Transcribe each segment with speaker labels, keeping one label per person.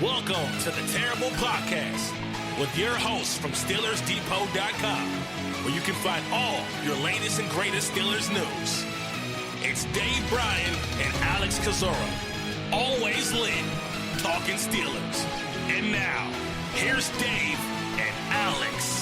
Speaker 1: Welcome to the Terrible Podcast with your hosts from SteelersDepot.com, where you can find all your latest and greatest Steelers news. It's Dave Bryan and Alex Kozora, always lit, talking Steelers. And now, here's Dave and Alex.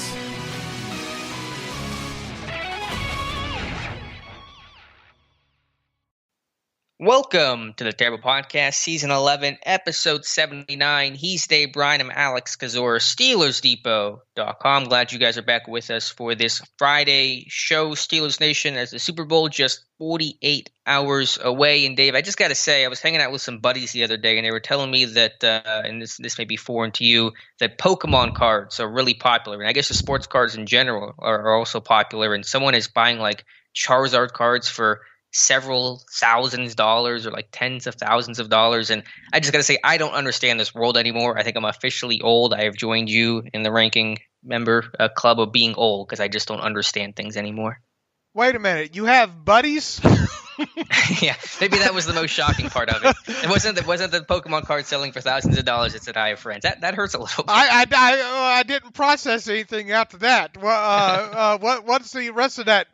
Speaker 2: Welcome to the Terrible Podcast, Season 11, Episode 79. He's Dave Bryan. I'm Alex Kozora, SteelersDepot.com. Glad you guys are back with us for this Friday show, Steelers Nation, as the Super Bowl just 48 hours away. And Dave, I just got to say, I was hanging out with some buddies the other day, and they were telling me that, and this may be foreign to you, that Pokemon cards are really popular. And I guess the sports cards in general are also popular. And someone is buying like Charizard cards for several $1,000s or like tens of thousands of dollars. And I just got to say, I don't understand this world anymore. I think I'm officially old. I have joined you in the ranking member club of being old because I just don't understand things anymore.
Speaker 3: Wait a minute. You have buddies?
Speaker 2: Yeah, maybe that was the most shocking part of it. It wasn't the Pokemon card selling for thousands of dollars. It's that I have friends. That hurts a little bit.
Speaker 3: I didn't process anything after that. What's the rest of that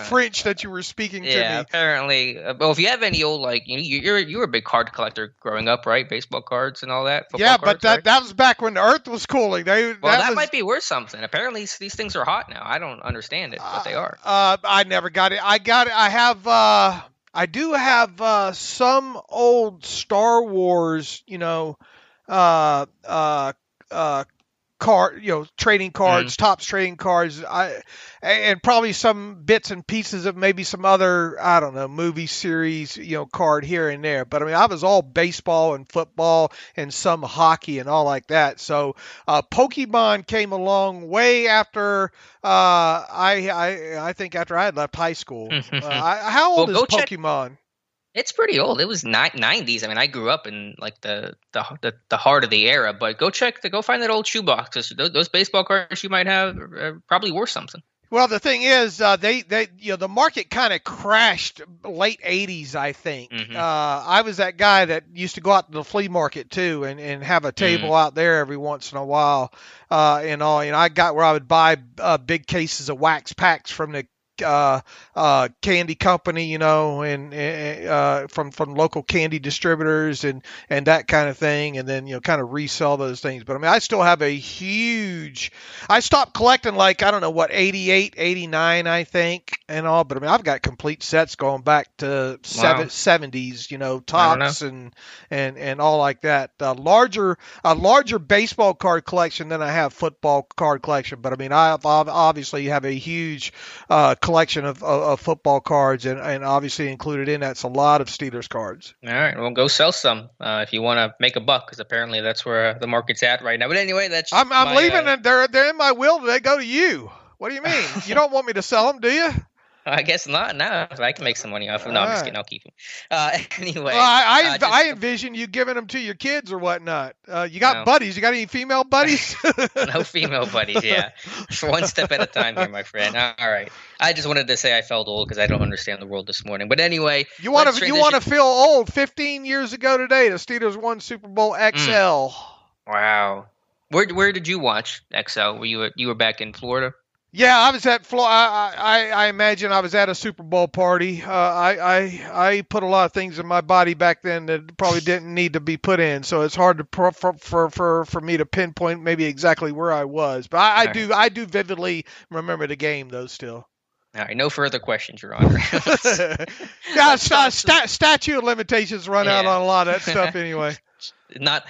Speaker 3: French that you were speaking to me?
Speaker 2: Yeah, apparently. Well, if you have any old, like, you were a big card collector growing up, right? Baseball cards and all that.
Speaker 3: Yeah,
Speaker 2: cards,
Speaker 3: but that was back when the Earth was cooling.
Speaker 2: That might be worth something. Apparently, these things are hot now. I don't understand it, but they are.
Speaker 3: I never got it. I do have some old Star Wars, trading cards, Topps trading cards. And probably some bits and pieces of maybe some other, I don't know, movie series, card here and there. But I mean, I was all baseball and football and some hockey and all like that. So Pokemon came along way after I think after I had left high school. How old is Pokemon?
Speaker 2: It's pretty old. It was 90s. I mean, I grew up in like the heart of the era. But go find that old shoebox. Those baseball cards you might have are probably worth something. Well,
Speaker 3: the thing is, the market kind of crashed late 80s, I think.
Speaker 2: Mm-hmm.
Speaker 3: I was that guy that used to go out to the flea market too and have a table out there every once in a while, and all. I got where I would buy big cases of wax packs from the candy company, and from local candy distributors and that kind of thing, and then kind of resell those things. But I mean, I still have I stopped collecting like, I don't know what, 88, 89, I think, and all. But I mean, I've got complete sets going back to 70s, Topps and all like that. A larger baseball card collection than I have football card collection. But I mean, I obviously have a huge collection of football cards, and obviously included in that's a lot of Steelers cards.
Speaker 2: All right, well, go sell some if you want to make a buck, because apparently that's where the market's at right now. But anyway,
Speaker 3: I'm leaving, and they're in my will. They go to you. What do you mean? You don't want me to sell them, do you?
Speaker 2: I guess not. No, I can make some money off them. No, I'm just kidding. I'll keep them. Anyway.
Speaker 3: Well, I envision you giving them to your kids or whatnot. You got buddies. You got any female buddies?
Speaker 2: No female buddies, yeah. One step at a time here, my friend. All right. I just wanted to say I felt old because I don't understand the world this morning. But anyway.
Speaker 3: You want to feel old. 15 years ago today, the Steelers won Super Bowl XL.
Speaker 2: Wow. Where did you watch XL? You were back in Florida?
Speaker 3: Yeah, I was at Florida. I imagine I was at a Super Bowl party. I put a lot of things in my body back then that probably didn't need to be put in, so it's hard for me to pinpoint maybe exactly where I was. But I do vividly remember the game though still.
Speaker 2: All right, no further questions, Your Honor.
Speaker 3: Yeah, statute of limitations run out on a lot of that stuff anyway.
Speaker 2: Not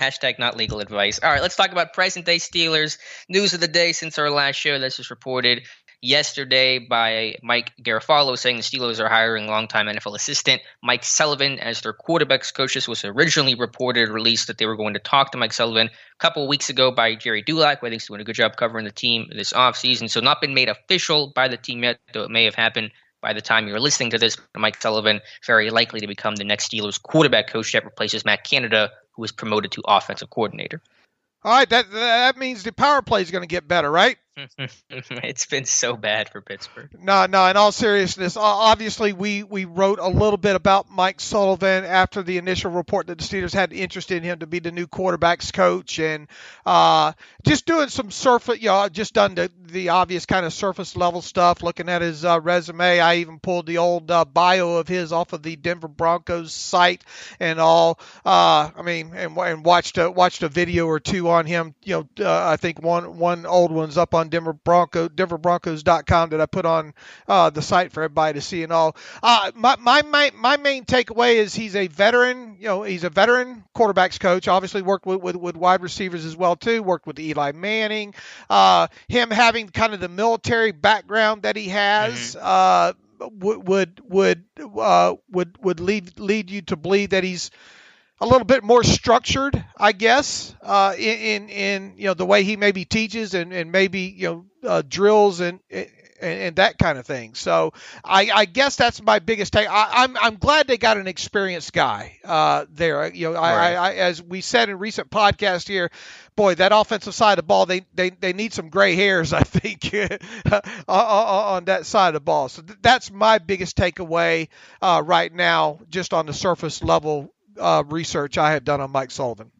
Speaker 2: legal advice. All right, let's talk about present-day Steelers. News of the day since our last show. This was reported yesterday by Mike Garafolo saying the Steelers are hiring longtime NFL assistant Mike Sullivan as their quarterbacks coach. This was originally released that they were going to talk to Mike Sullivan a couple of weeks ago by Jerry Dulac, who I think is doing a good job covering the team this offseason. So not been made official by the team yet, though it may have happened by the time you're listening to this. Mike Sullivan very likely to become the next Steelers quarterback coach that replaces Matt Canada, who was promoted to offensive coordinator.
Speaker 3: All right, that means the power play is going to get better, right?
Speaker 2: It's been so bad for Pittsburgh.
Speaker 3: No. In all seriousness, obviously we wrote a little bit about Mike Sullivan after the initial report that the Steelers had interest in him to be the new quarterbacks coach, and just doing some surface, just done the obvious kind of surface level stuff, looking at his resume. I even pulled the old bio of his off of the Denver Broncos site and all. And watched a video or two on him. I think one old one's up on denverbroncos.com that I put on the site for everybody to see and all. My main takeaway is he's a veteran. He's a veteran quarterbacks coach. Obviously worked with wide receivers as well too. Worked with Eli Manning. Him having kind of the military background that he has. Would lead you to believe that he's a little bit more structured, I guess, in the way he maybe teaches and maybe drills and that kind of thing. So I guess that's my biggest take. I'm glad they got an experienced guy there. Right. I as we said in recent podcasts here, boy, that offensive side of the ball, they need some gray hairs, I think, on that side of the ball. So that's my biggest takeaway right now, just on the surface level research I have done on Mike Sullivan.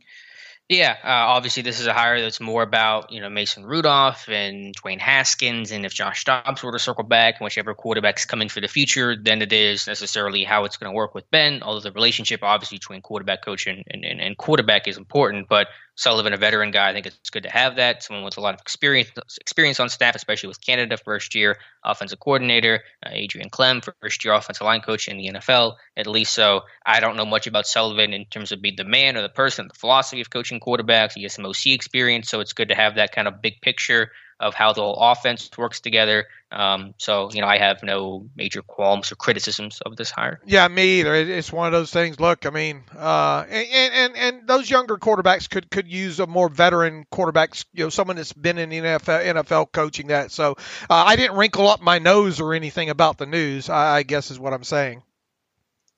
Speaker 2: Yeah, obviously this is a hire that's more about Mason Rudolph and Dwayne Haskins, and if Josh Dobbs were to circle back and whichever quarterbacks come in for the future, than it is necessarily how it's going to work with Ben. Although the relationship obviously between quarterback coach and quarterback is important, but Sullivan, a veteran guy, I think it's good to have that. Someone with a lot of experience on staff, especially with Canada, first year offensive coordinator, Adrian Clem, first year offensive line coach in the NFL, at least. So I don't know much about Sullivan in terms of being the man or the person, the philosophy of coaching quarterbacks. He has some OC experience, so it's good to have that kind of big picture of how the whole offense works together. I have no major qualms or criticisms of this hire.
Speaker 3: Yeah, me either. It's one of those things. Look, I mean, and those younger quarterbacks could use a more veteran quarterback, someone that's been in the NFL coaching that. So I didn't wrinkle up my nose or anything about the news, I guess is what I'm saying.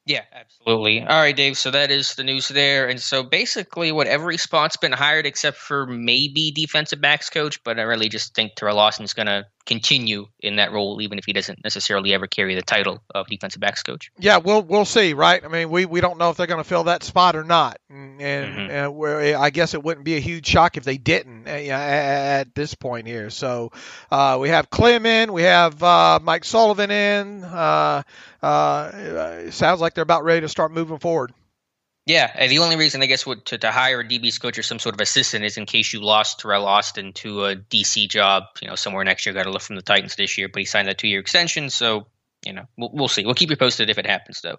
Speaker 2: Yeah, absolutely. All right, Dave. So that is the news there. And so basically what every spot's been hired except for maybe defensive backs coach, but I really just think Terrell Lawson's going to continue in that role, even if he doesn't necessarily ever carry the title of defensive backs coach.
Speaker 3: Yeah, we'll see, right? I mean, we don't know if they're going to fill that spot or not, and I guess it wouldn't be a huge shock if they didn't at this point here. So we have Clem in, we have Mike Sullivan in. It sounds like they're about ready to start moving forward.
Speaker 2: Yeah, and the only reason I guess to hire a DB's coach or some sort of assistant is in case you lost Terrell Austin to a DC job, somewhere next year. Got to look from the Titans this year, but he signed that 2-year extension, so we'll see. We'll keep you posted if it happens, though.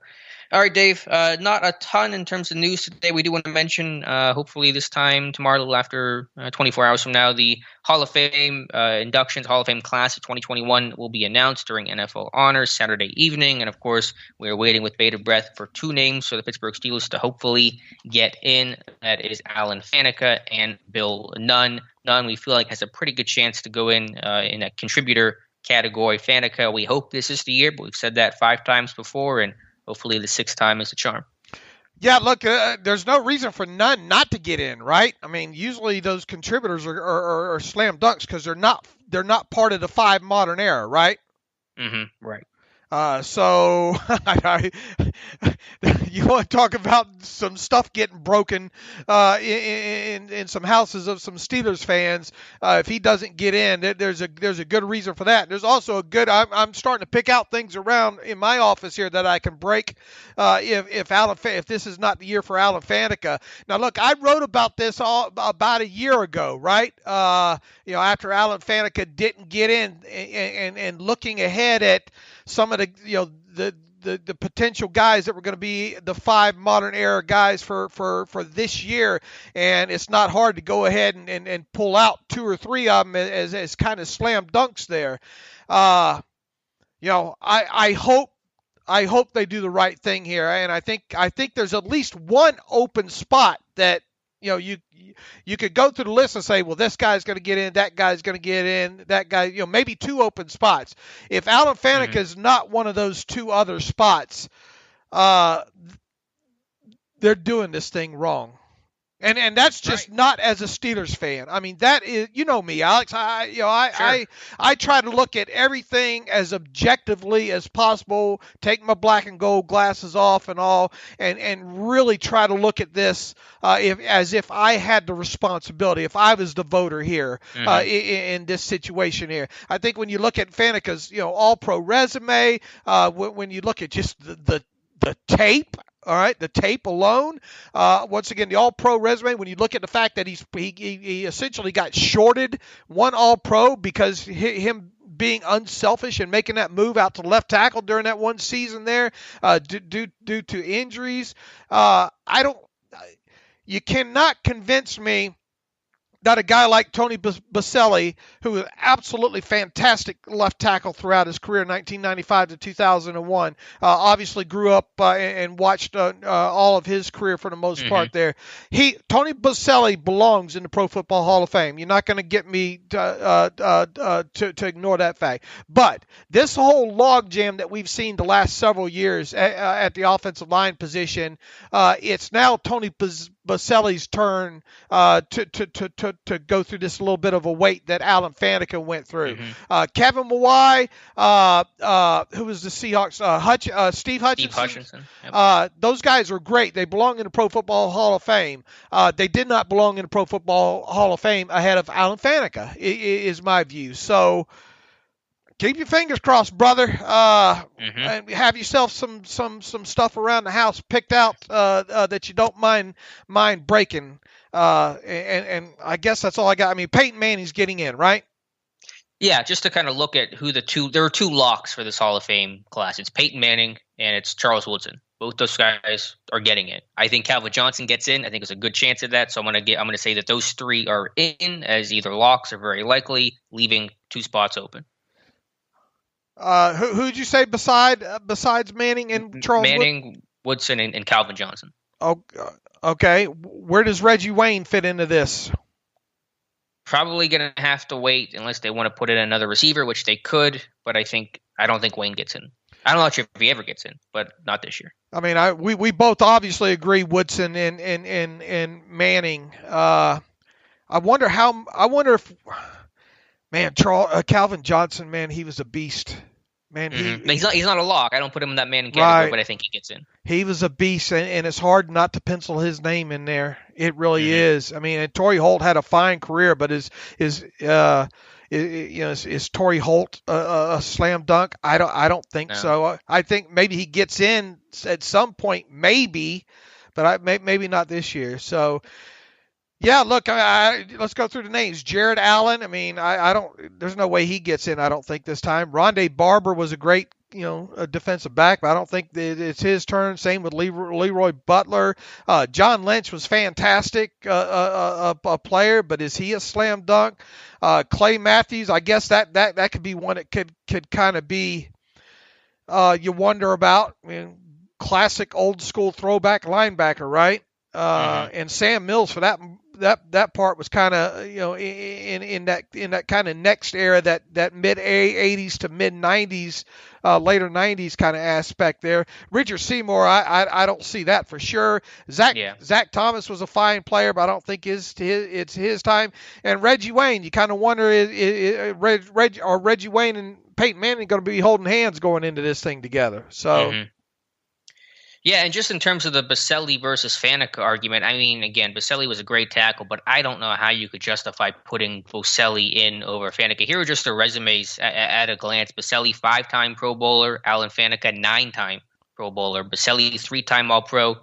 Speaker 2: All right, Dave. Not a ton in terms of news today. We do want to mention, hopefully this time tomorrow, a little after 24 hours from now, the Hall of Fame inductions, Hall of Fame class of 2021 will be announced during NFL Honors Saturday evening. And, of course, we're waiting with bated breath for two names for the Pittsburgh Steelers to hopefully get in. That is Alan Faneca and Bill Nunn. Nunn, we feel like, has a pretty good chance to go in a contributor category. Faneca, we hope this is the year, but we've said that 5 times before, and hopefully the 6th time is the charm.
Speaker 3: Yeah, look, there's no reason for Nunn not to get in, right? I mean, usually those contributors are slam dunks because they're not part of the 5 modern era, right?
Speaker 2: Right.
Speaker 3: So you want to talk about some stuff getting broken in some houses of some Steelers fans. If he doesn't get in, there's a good reason for that. There's also a good. I'm starting to pick out things around in my office here that I can break. If this is not the year for Alan Faneca. Now look, I wrote about this about a year ago, right? After Alan Faneca didn't get in, and looking ahead at some of the potential guys that were going to be the 5 modern era guys for this year, and it's not hard to go ahead and pull out 2 or 3 of them as kind of slam dunks there. I hope they do the right thing here, and I think there's at least one open spot that you could go through the list and say, well, this guy's going to get in, that guy's going to get in, that guy, maybe 2 open spots. If Alan Faneca is not one of those 2 other spots, they're doing this thing wrong. And that's just
Speaker 2: Right.
Speaker 3: not as a Steelers fan. I mean, that is, you know me, Alex.
Speaker 2: Sure.
Speaker 3: I try to look at everything as objectively as possible. Take my black and gold glasses off and all, and really try to look at this as if I had the responsibility, if I was the voter here in this situation here. I think when you look at Faneca's All-Pro resume, when you look at just the tape. All right, the tape alone. Once again, the All-Pro resume. When you look at the fact that he essentially got shorted one All-Pro because him being unselfish and making that move out to left tackle during that one season there, due to injuries. I don't. You cannot convince me that a guy like Tony Boselli, who was absolutely fantastic left tackle throughout his career, 1995 to 2001, obviously grew up and watched all of his career for the most part there. Tony Boselli belongs in the Pro Football Hall of Fame. You're not going to get me to ignore that fact. But this whole logjam that we've seen the last several years at the offensive line position, it's now Tony Boselli's turn to go through this little bit of a wait that Alan Faneca went through. Kevin Mawai, who was the Seahawks, Steve Hutchinson. Yep. Those guys are great. They belong in the Pro Football Hall of Fame. They did not belong in the Pro Football Hall of Fame ahead of Alan Faneca, is my view. So keep your fingers crossed, brother. And have yourself some stuff around the house picked out that you don't mind breaking. And I guess that's all I got. I mean, Peyton Manning's getting in, right?
Speaker 2: Yeah, just to kind of look at who there are two locks for this Hall of Fame class. It's Peyton Manning and it's Charles Woodson. Both those guys are getting it. I think Calvin Johnson gets in. I think there's a good chance of that. So I'm gonna say that those three are in as either locks or very likely, leaving two spots open.
Speaker 3: Who'd you say besides Manning and Charles?
Speaker 2: Manning, Woodson, and Calvin Johnson.
Speaker 3: Oh, okay. Where does Reggie Wayne fit into this?
Speaker 2: Probably going to have to wait unless they want to put in another receiver, which they could. But I don't think Wayne gets in. I'm not sure if he ever gets in, but not this year.
Speaker 3: I mean, we both obviously agree Woodson and Manning. I wonder if. Man, Calvin Johnson, man, he was a beast. Man,
Speaker 2: he's not a lock. I don't put him in that Manning category, but I think he gets in.
Speaker 3: He was a beast, and it's hard not to pencil his name in there. It really is. I mean, and Torrey Holt had a fine career, but is Torrey Holt a slam dunk? I don't think so. I think maybe he gets in at some point, maybe, but maybe not this year. So. Yeah, look, let's go through the names. Jared Allen. I mean, I don't. There's no way he gets in. I don't think this time. Rondé Barber was a great, a defensive back, but I don't think it's his turn. Same with Leroy Butler. John Lynch was fantastic, a player, but is he a slam dunk? Clay Matthews. I guess that could be one that could kind of be. You wonder about. I mean, classic old school throwback linebacker, right? And Sam Mills for that part was kind of in that kind of next era, that mid 80s to mid 90s, later 90s kind of aspect there. Richard Seymour, I don't see that for sure. Zach Thomas was a fine player, but I don't think it's his time. And Reggie Wayne, you kind of wonder are Reggie Wayne and Peyton Manning going to be holding hands going into this thing together? So.
Speaker 2: Yeah, and just in terms of the Boselli versus Faneca argument, I mean, again, Boselli was a great tackle, but I don't know how you could justify putting Boselli in over Faneca. Here are just the resumes at a glance. Boselli, 5-time Pro Bowler. Alan Faneca, 9-time Pro Bowler. Boselli, 3-time All-Pro.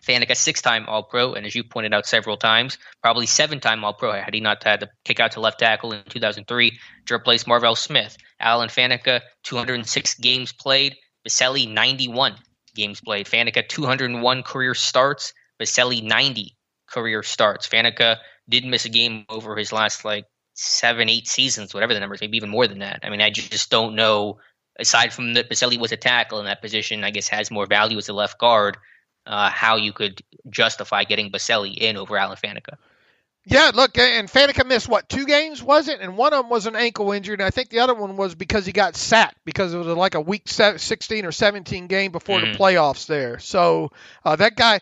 Speaker 2: Faneca, 6-time All-Pro. And as you pointed out several times, probably 7-time All-Pro had he not had to kick out to left tackle in 2003 to replace Marvell Smith. Alan Faneca, 206 games played. Boselli, 91 games played. Faneca, 201 career starts. Boselli, 90 career starts. Faneca didn't miss a game over his last 7-8 seasons, whatever the numbers, maybe even more than that. I mean, I just don't know. Aside from that, Boselli was a tackle in that position, I guess has more value as a left guard. How you could justify getting Boselli in over Alan Faneca.
Speaker 3: Yeah, look, and Faneca missed, 2 games, was it? And one of them was an ankle injury, and I think the other one was because he got sat because it was like a week 16 or 17 game before the playoffs there. So that guy,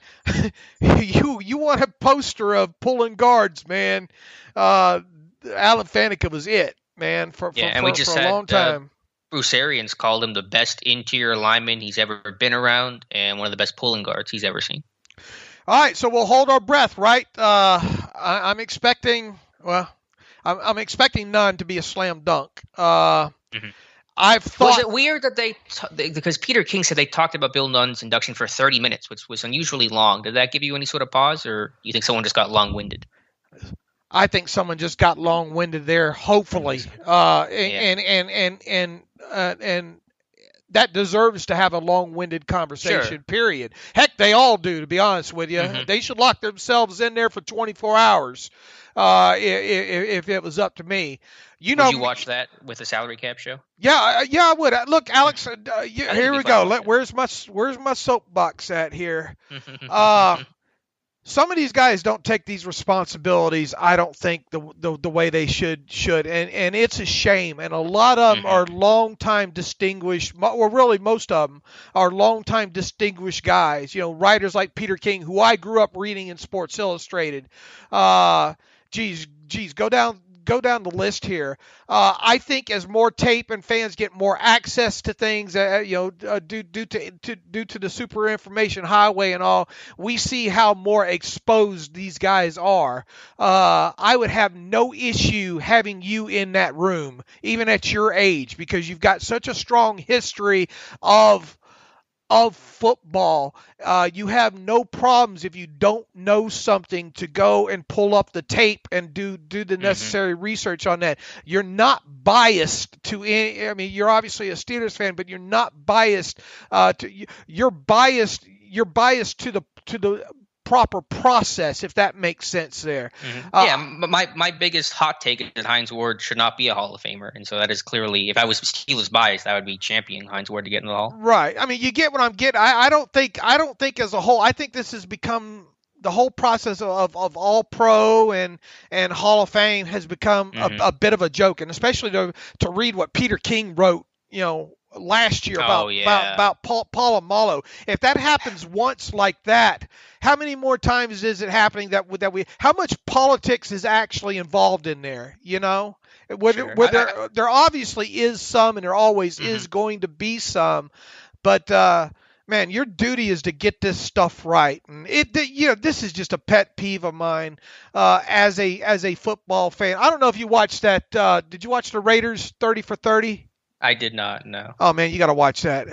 Speaker 3: you want a poster of pulling guards, man. Alan Faneca was it, man, for a long time.
Speaker 2: Bruce Arians called him the best interior lineman he's ever been around and one of the best pulling guards he's ever seen.
Speaker 3: All right, so we'll hold our breath, right? I'm expecting I'm expecting none to be a slam dunk. I've thought.
Speaker 2: Was it weird that because Peter King said they talked about Bill Nunn's induction for 30 minutes, which was unusually long. Did that give you any sort of pause, or do you think someone just got long-winded?
Speaker 3: I think someone just got long-winded there. Hopefully, and that deserves to have a long-winded conversation,
Speaker 2: sure.
Speaker 3: Period. Heck, they all do, to be honest with you. Mm-hmm. They should lock themselves in there for 24 hours if it was up to me.
Speaker 2: Would you watch that with a salary cap show?
Speaker 3: Yeah, I would. Look, Alex, here we go. Where's my soapbox at here? Some of these guys don't take these responsibilities, I don't think, the way they should, and it's a shame. And a lot of them are long-time distinguished, or really most of them are long-time distinguished guys. Writers like Peter King, who I grew up reading in Sports Illustrated. Geez, go down the list here. I think as more tape and fans get more access to things, due to the super information highway and all, we see how more exposed these guys are. I would have no issue having you in that room, even at your age, because you've got such a strong history of football. You have no problems if you don't know something to go and pull up the tape and do the necessary research on that. You're not biased to any. I mean, you're obviously a Steelers fan, but you're not biased. You're biased to the proper process, if that makes sense there.
Speaker 2: My biggest hot take is that Hines Ward should not be a Hall of Famer, and so that is clearly, if I was Steelers biased, I would be championing Hines Ward to get in the Hall.
Speaker 3: Right. I mean, you get what I'm getting. I don't think as a whole, I think this has become the whole process of All Pro and Hall of Fame has become a bit of a joke, and especially to read what Peter King wrote, last year about Polamalu. If that happens once like that, how many more times is it happening how much politics is actually involved in there? There obviously is some, and there always is going to be some, but man, your duty is to get this stuff right. And this is just a pet peeve of mine as a football fan. I don't know if you watched that. Did you watch the Raiders 30 for 30?
Speaker 2: I did not, no.
Speaker 3: Oh man, you got to watch that.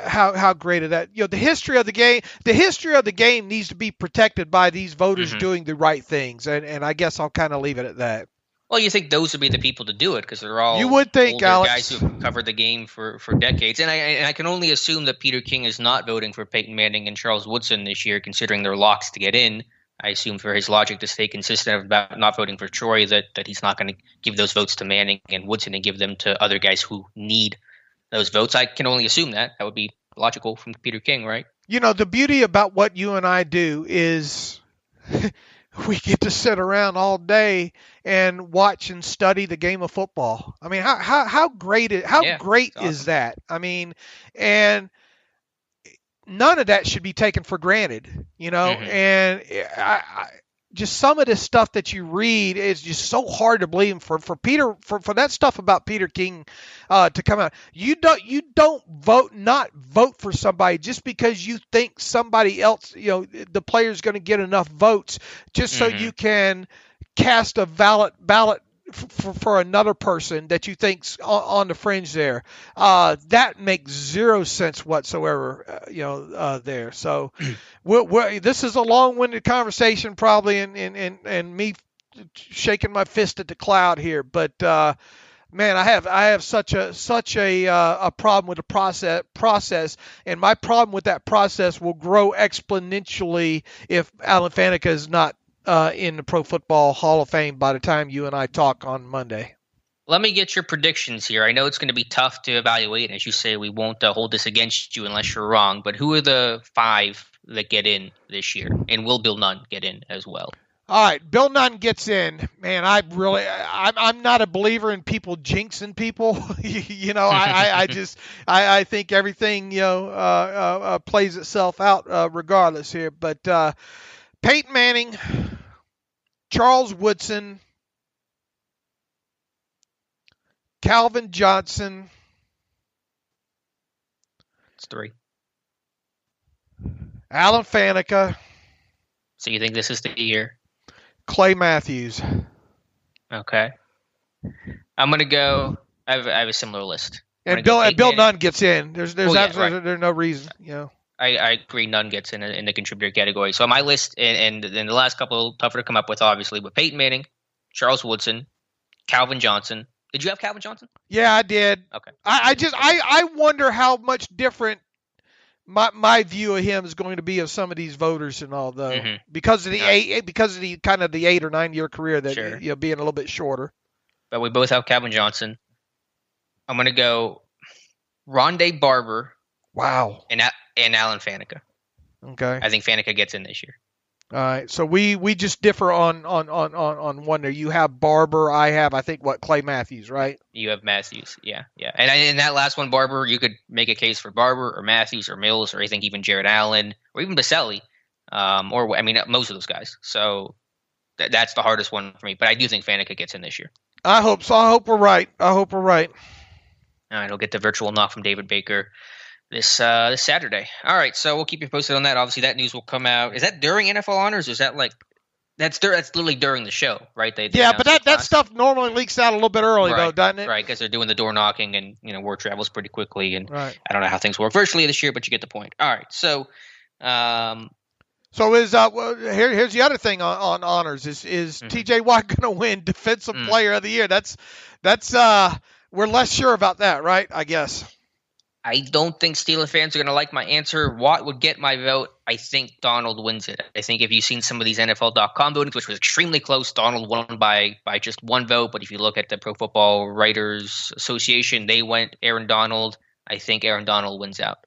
Speaker 3: How great is that? The history of the game. The history of the game needs to be protected by these voters doing the right things, and I guess I'll kind of leave it at that.
Speaker 2: Well, you think those would be the people to do it because they're all
Speaker 3: you would think,
Speaker 2: older
Speaker 3: Alex,
Speaker 2: guys who have covered the game for decades, and I can only assume that Peter King is not voting for Peyton Manning and Charles Woodson this year, considering they're locks to get in. I assume for his logic to stay consistent about not voting for Troy that he's not going to give those votes to Manning and Woodson and give them to other guys who need those votes. I can only assume that would be logical from Peter King, right?
Speaker 3: The beauty about what you and I do is we get to sit around all day and watch and study the game of football. I mean, how great is that? I mean, and none of that should be taken for granted, and I just some of this stuff that you read is just so hard to believe for that stuff about Peter King to come out. You don't vote for somebody just because you think somebody else, the player's going to get enough votes just so you can cast a ballot for another person that you think's on the fringe there. That makes zero sense whatsoever, there. So this is a long-winded conversation probably, and me shaking my fist at the cloud here. But man, I have such a problem with the process, and my problem with that process will grow exponentially if Alan Faneca is not in the Pro Football Hall of Fame by the time you and I talk on Monday.
Speaker 2: Let me get your predictions here. I know it's going to be tough to evaluate, and as you say, we won't hold this against you unless you're wrong, but who are the 5 that get in this year? And will Bill Nunn get in as well?
Speaker 3: All right, Bill Nunn gets in. Man, I'm not a believer in people jinxing people. I think everything plays itself out regardless here. But Peyton Manning, Charles Woodson, Calvin Johnson.
Speaker 2: It's 3.
Speaker 3: Alan Faneca.
Speaker 2: So you think this is the year?
Speaker 3: Clay Matthews.
Speaker 2: Okay. I'm going to go. I have a similar list.
Speaker 3: And Bill Nunn gets in. There's no reason.
Speaker 2: I agree. Nunn gets in the contributor category. So on my list, and the last couple tougher to come up with, obviously, with Peyton Manning, Charles Woodson, Calvin Johnson. Did you have Calvin Johnson?
Speaker 3: Yeah, I did.
Speaker 2: Okay.
Speaker 3: I wonder how much different my view of him is going to be of some of these voters and all, though, because of the kind of the 8 or 9 year career that being a little bit shorter.
Speaker 2: But we both have Calvin Johnson. I'm going to go Rondé Barber.
Speaker 3: Wow.
Speaker 2: And Alan Faneca.
Speaker 3: Okay.
Speaker 2: I think Faneca gets in this year.
Speaker 3: All right. So we just differ on one there. You have Barber. I have, I think, Clay Matthews, right?
Speaker 2: You have Matthews. Yeah. And in that last one, Barber, you could make a case for Barber or Matthews or Mills, or I think even Jared Allen or even Baselli, most of those guys. So that's the hardest one for me. But I do think Faneca gets in this year.
Speaker 3: I hope so. I hope we're right.
Speaker 2: All right. He'll get the virtual knock from David Baker this Saturday. All right, so we'll keep you posted on that. Obviously, that news will come out. Is that during NFL Honors? Or is that that's literally during the show, right? They
Speaker 3: but that stuff normally leaks out a little bit early, though, doesn't it?
Speaker 2: Right, because they're doing the door knocking, and word travels pretty quickly. And
Speaker 3: right.
Speaker 2: I don't know how things work virtually this year, but you get the point. All right, so.
Speaker 3: So is here's the other thing on honors is T.J. Watt going to win Defensive Player of the Year? That's we're less sure about that, right? I guess.
Speaker 2: I don't think Steelers fans are going to like my answer. Watt would get my vote. I think Donald wins it. I think if you've seen some of these NFL.com votings, which was extremely close, Donald won by just one vote. But if you look at the Pro Football Writers Association, they went Aaron Donald. I think Aaron Donald wins out.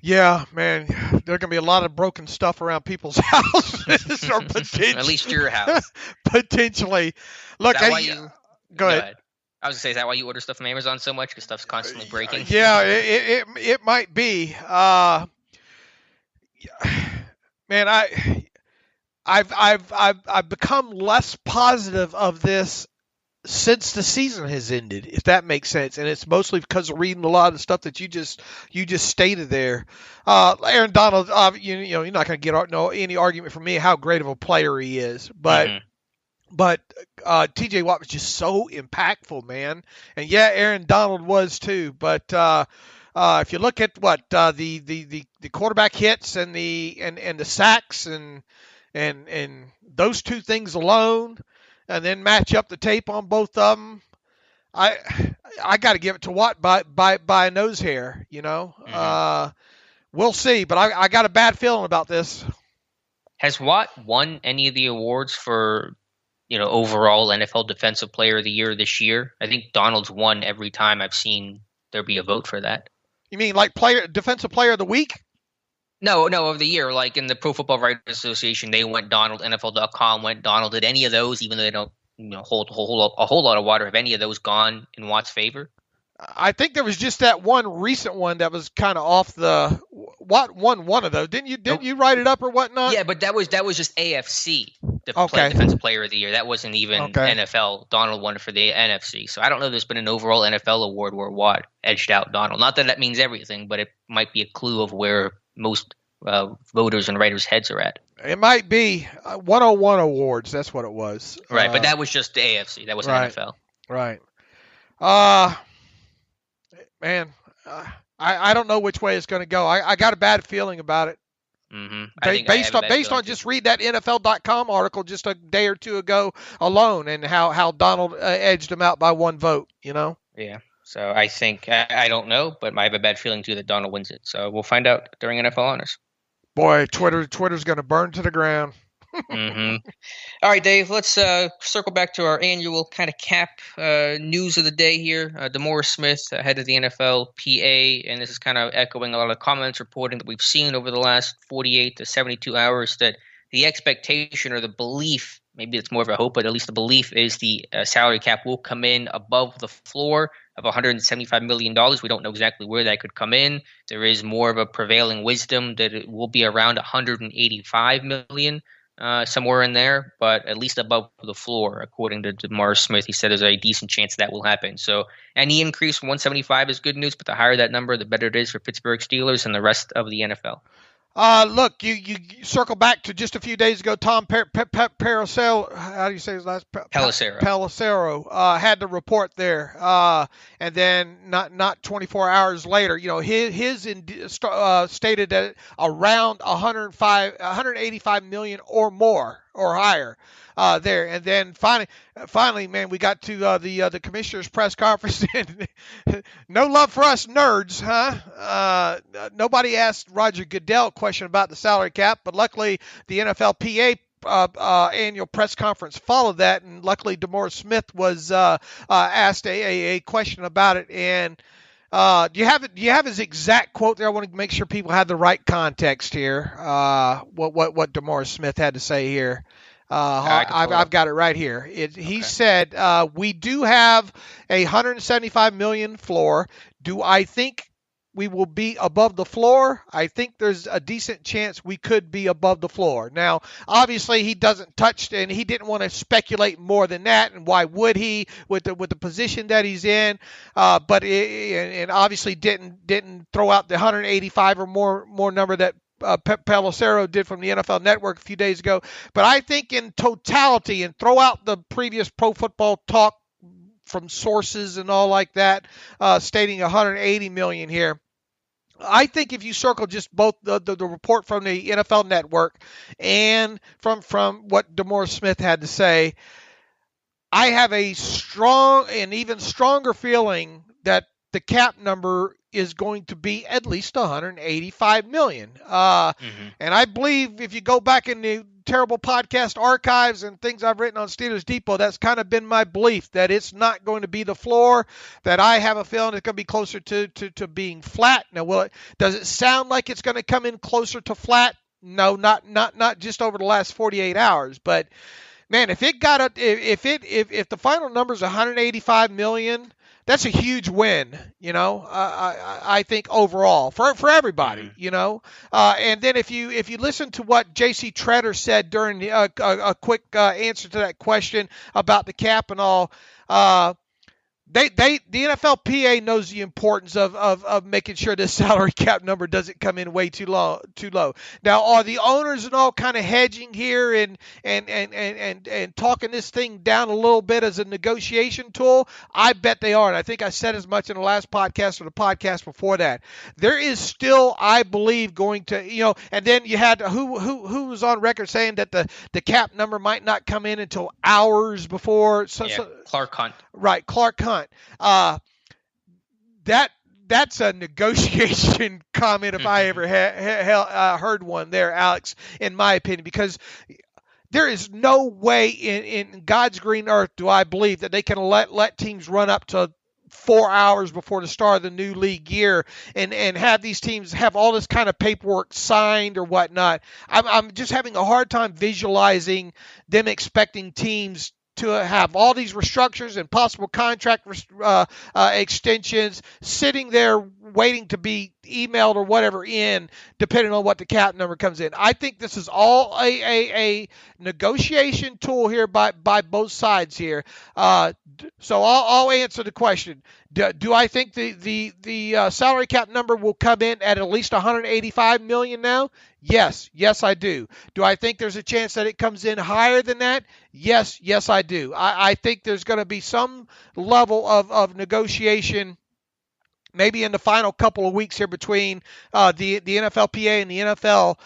Speaker 3: Yeah, man, there are going to be a lot of broken stuff around people's houses, or potentially,
Speaker 2: at least your house.
Speaker 3: Potentially. Look,
Speaker 2: go
Speaker 3: ahead.
Speaker 2: I was going to say, is that why you order stuff from Amazon so much? Because stuff's constantly breaking?
Speaker 3: Yeah, it might be. Man, I've become less positive of this since the season has ended, if that makes sense, and it's mostly because of reading a lot of the stuff that you just stated there. Aaron Donald, you're not going to get any argument from me how great of a player he is, but T.J. Watt was just so impactful, man. And yeah, Aaron Donald was too. But if you look at the quarterback hits and the sacks and those two things alone, and then match up the tape on both of them, I got to give it to Watt by a nose hair. We'll see, but I got a bad feeling about this.
Speaker 2: Has Watt won any of the awards for overall NFL Defensive Player of the Year this year? I think Donald's won every time I've seen there be a vote for that.
Speaker 3: You mean like Defensive Player of the Week?
Speaker 2: No, of the year. Like in the Pro Football Writers Association, they went Donald. NFL.com went Donald. Did any of those, even though they don't hold a whole lot of water, have any of those gone in Watt's favor?
Speaker 3: I think there was just that one recent one that was kind of off the. Watt won one of those, didn't you write it up or whatnot?
Speaker 2: Yeah, but that was just AFC Defensive Player of the Year. That wasn't even NFL. Donald won it for the NFC. So I don't know if there's been an overall NFL award where Watt edged out Donald. Not that means everything, but it might be a clue of where most voters and writers' heads are at.
Speaker 3: It might be 101 awards. That's what it was.
Speaker 2: Right, but that was just the AFC. That wasn't NFL.
Speaker 3: Right. Man, I don't know which way it's going to go. I got a bad feeling about it.
Speaker 2: Mm-hmm.
Speaker 3: Based on just read that NFL.com article just a day or two ago alone, and how Donald edged him out by one vote.
Speaker 2: Yeah. So I think I don't know, but I have a bad feeling too that Donald wins it. So we'll find out during NFL Honors.
Speaker 3: Boy, Twitter's going to burn to the ground.
Speaker 2: Mm-hmm. All right, Dave, let's circle back to our annual kind of cap news of the day here. DeMaurice Smith, head of the NFL PA, and this is kind of echoing a lot of comments reporting that we've seen over the last 48 to 72 hours that the expectation or the belief, maybe it's more of a hope, but at least the belief is the salary cap will come in above the floor of $175 million. We don't know exactly where that could come in. There is more of a prevailing wisdom that it will be around $185 million, somewhere in there, but at least above the floor, according to DeMar Smith. He said there's a decent chance that will happen. So any increase from 175 is good news, but the higher that number, the better it is for Pittsburgh Steelers and the rest of the NFL.
Speaker 3: Look, you circle back to just a few days ago. Tom Pelissero, how do you say his last? Pelissero had the report there, and then not 24 hours later, his stated that around 185 million or more or higher. There, and then finally, man, we got to the commissioner's press conference. And no love for us nerds, huh? Nobody asked Roger Goodell a question about the salary cap, but luckily the NFLPA annual press conference followed that, and luckily DeMar Smith was asked a question about it. And do you have his exact quote there? I want to make sure people have the right context here. What DeMar Smith had to say here. I've got it right here. He said, we do have a $175 million floor. Do I think we will be above the floor? I think there's a decent chance we could be above the floor. Now, obviously, he doesn't touch, and he didn't want to speculate more than that. And why would he, with the position that he's in? But obviously didn't throw out the 185 or more number that Pelissero did from the NFL Network a few days ago. But I think in totality, and throw out the previous Pro Football Talk from sources and all like that, stating 180 million here. I think if you circle just both the report from the NFL Network and from what DeMar Smith had to say, I have a strong and even stronger feeling that the cap number is going to be at least 185 million. And I believe if you go back in the terrible podcast archives and things I've written on Steelers Depot, that's kind of been my belief, that it's not going to be the floor, that I have a feeling it's going to be closer to being flat. Now, does it sound like it's going to come in closer to flat? No, not just over the last 48 hours, but man, if the final number is 185 million, that's a huge win, I think overall for everybody, and then if you listen to what J.C. Treader said during a quick answer to that question about the cap and all, the NFLPA knows the importance of making sure this salary cap number doesn't come in way too low. Now, are the owners and all kind of hedging here and talking this thing down a little bit as a negotiation tool? I bet they are, and I think I said as much in the last podcast or the podcast before that. There is still, I believe, going to, and then you had who was on record saying that the cap number might not come in until hours before.
Speaker 2: Clark Hunt.
Speaker 3: Right, Clark Hunt. That's a negotiation comment if I ever heard one there, Alex, in my opinion, because there is no way in God's green earth do I believe that they can let teams run up to 4 hours before the start of the new league year and have these teams have all this kind of paperwork signed or whatnot. I'm just having a hard time visualizing them expecting teams to have all these restructures and possible contract extensions sitting there waiting to be emailed or whatever in, depending on what the cap number comes in. I think this is all a negotiation tool here by both sides here. So I'll answer the question. Do I think the salary cap number will come in at least 185 million now? Yes, I do. Do I think there's a chance that it comes in higher than that? Yes, I do. I think there's going to be some level of negotiation maybe in the final couple of weeks here between the NFLPA and the NFL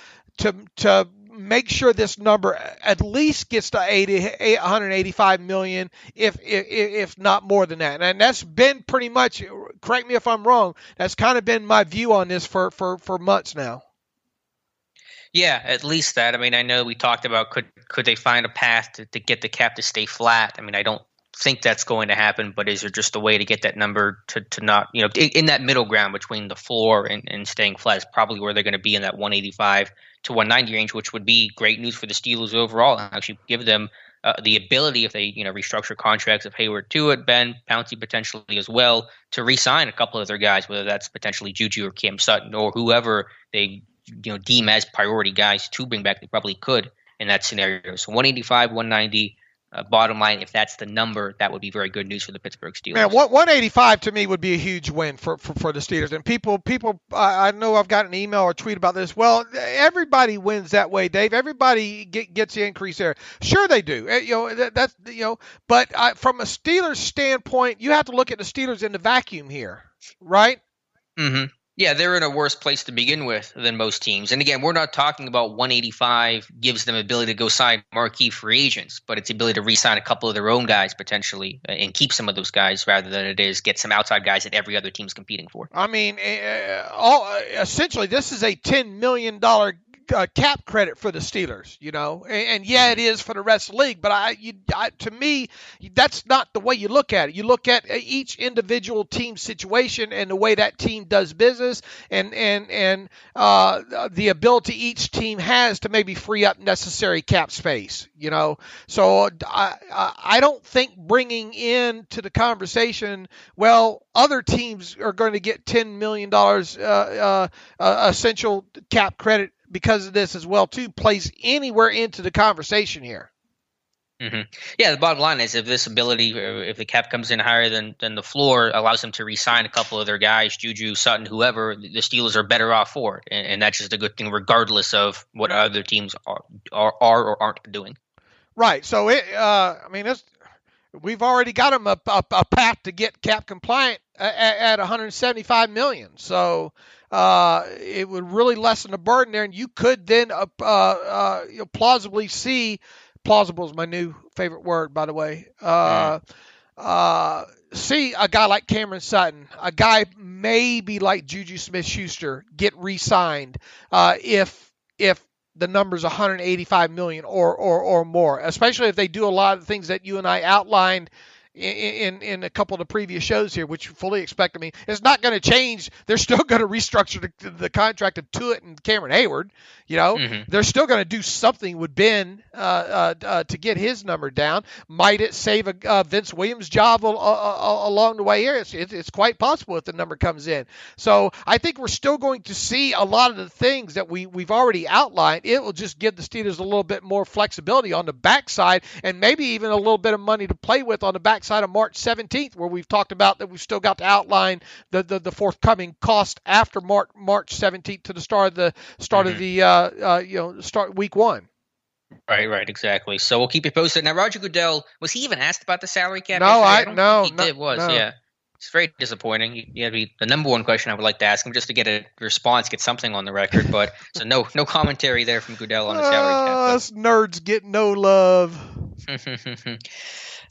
Speaker 3: to make sure this number at least gets to 185 million, if not more than that. And that's been pretty much, correct me if I'm wrong, that's kind of been my view on this for months now.
Speaker 2: Yeah, at least that. I mean, I know we talked about could they find a path to get the cap to stay flat. I mean, I don't think that's going to happen, but is there just a way to get that number to not, in that middle ground between the floor and staying flat is probably where they're going to be in that 185 to 190 range, which would be great news for the Steelers overall and actually give them the ability, if they restructure contracts of Hayward to it, Ben Pouncey potentially as well, to re-sign a couple of their guys, whether that's potentially Juju or Cam Sutton or whoever they deem as priority guys to bring back. They probably could in that scenario. So 185, 190. Bottom line, if that's the number, that would be very good news for the Pittsburgh Steelers.
Speaker 3: Man, 185 to me would be a huge win for the Steelers. And people, I know I've got an email or tweet about this. Well, everybody wins that way, Dave. Everybody gets the increase there. Sure, they do. But from a Steelers standpoint, you have to look at the Steelers in the vacuum here, right?
Speaker 2: Mm-hmm. Yeah, they're in a worse place to begin with than most teams. And again, we're not talking about 185 gives them ability to go sign marquee free agents, but it's the ability to re-sign a couple of their own guys potentially and keep some of those guys rather than it is get some outside guys that every other team's competing for.
Speaker 3: I mean, essentially, this is a $10 million cap credit for the Steelers, and yeah, it is for the rest of the league. But to me, that's not the way you look at it. You look at each individual team situation and the way that team does business, and the ability each team has to maybe free up necessary cap space. So I don't think bringing into the conversation, well, other teams are going to get $10 million essential cap credit because of this as well, too, plays anywhere into the conversation here.
Speaker 2: Mm-hmm. Yeah, the bottom line is if this ability, if the cap comes in higher than the floor, allows them to re-sign a couple of their guys, Juju, Sutton, whoever, the Steelers are better off for it. And that's just a good thing regardless of what other teams are or aren't doing. Right.
Speaker 3: So, we've already got them a path to get cap compliant at $175 million. So it would really lessen the burden there, and you could then plausibly see – plausible is my new favorite word, by the way. See a guy like Cameron Sutton, a guy maybe like Juju Smith-Schuster get re-signed if the number's $185 million or more, especially if they do a lot of things that you and I outlined in a couple of the previous shows here, which you fully expect. I mean, it's not going to change. They're still going to restructure the contract of Tuitt and Cameron Hayward. They're still going to do something with Ben to get his number down. Might it save a Vince Williams job along the way here? It's quite possible if the number comes in. So I think we're still going to see a lot of the things that we've already outlined. It will just give the Steelers a little bit more flexibility on the backside and maybe even a little bit of money to play with on the backside of March 17th, where we've talked about that we've still got to outline the forthcoming cost after March 17th to the start week one.
Speaker 2: Right, exactly. So we'll keep you posted. Now, Roger Goodell, was he even asked about the salary cap?
Speaker 3: No,
Speaker 2: Yeah. It's very disappointing. Yeah, the number one question I would like to ask him just to get a response, get something on the record. But so no commentary there from Goodell on the salary cap.
Speaker 3: Us nerds get no love.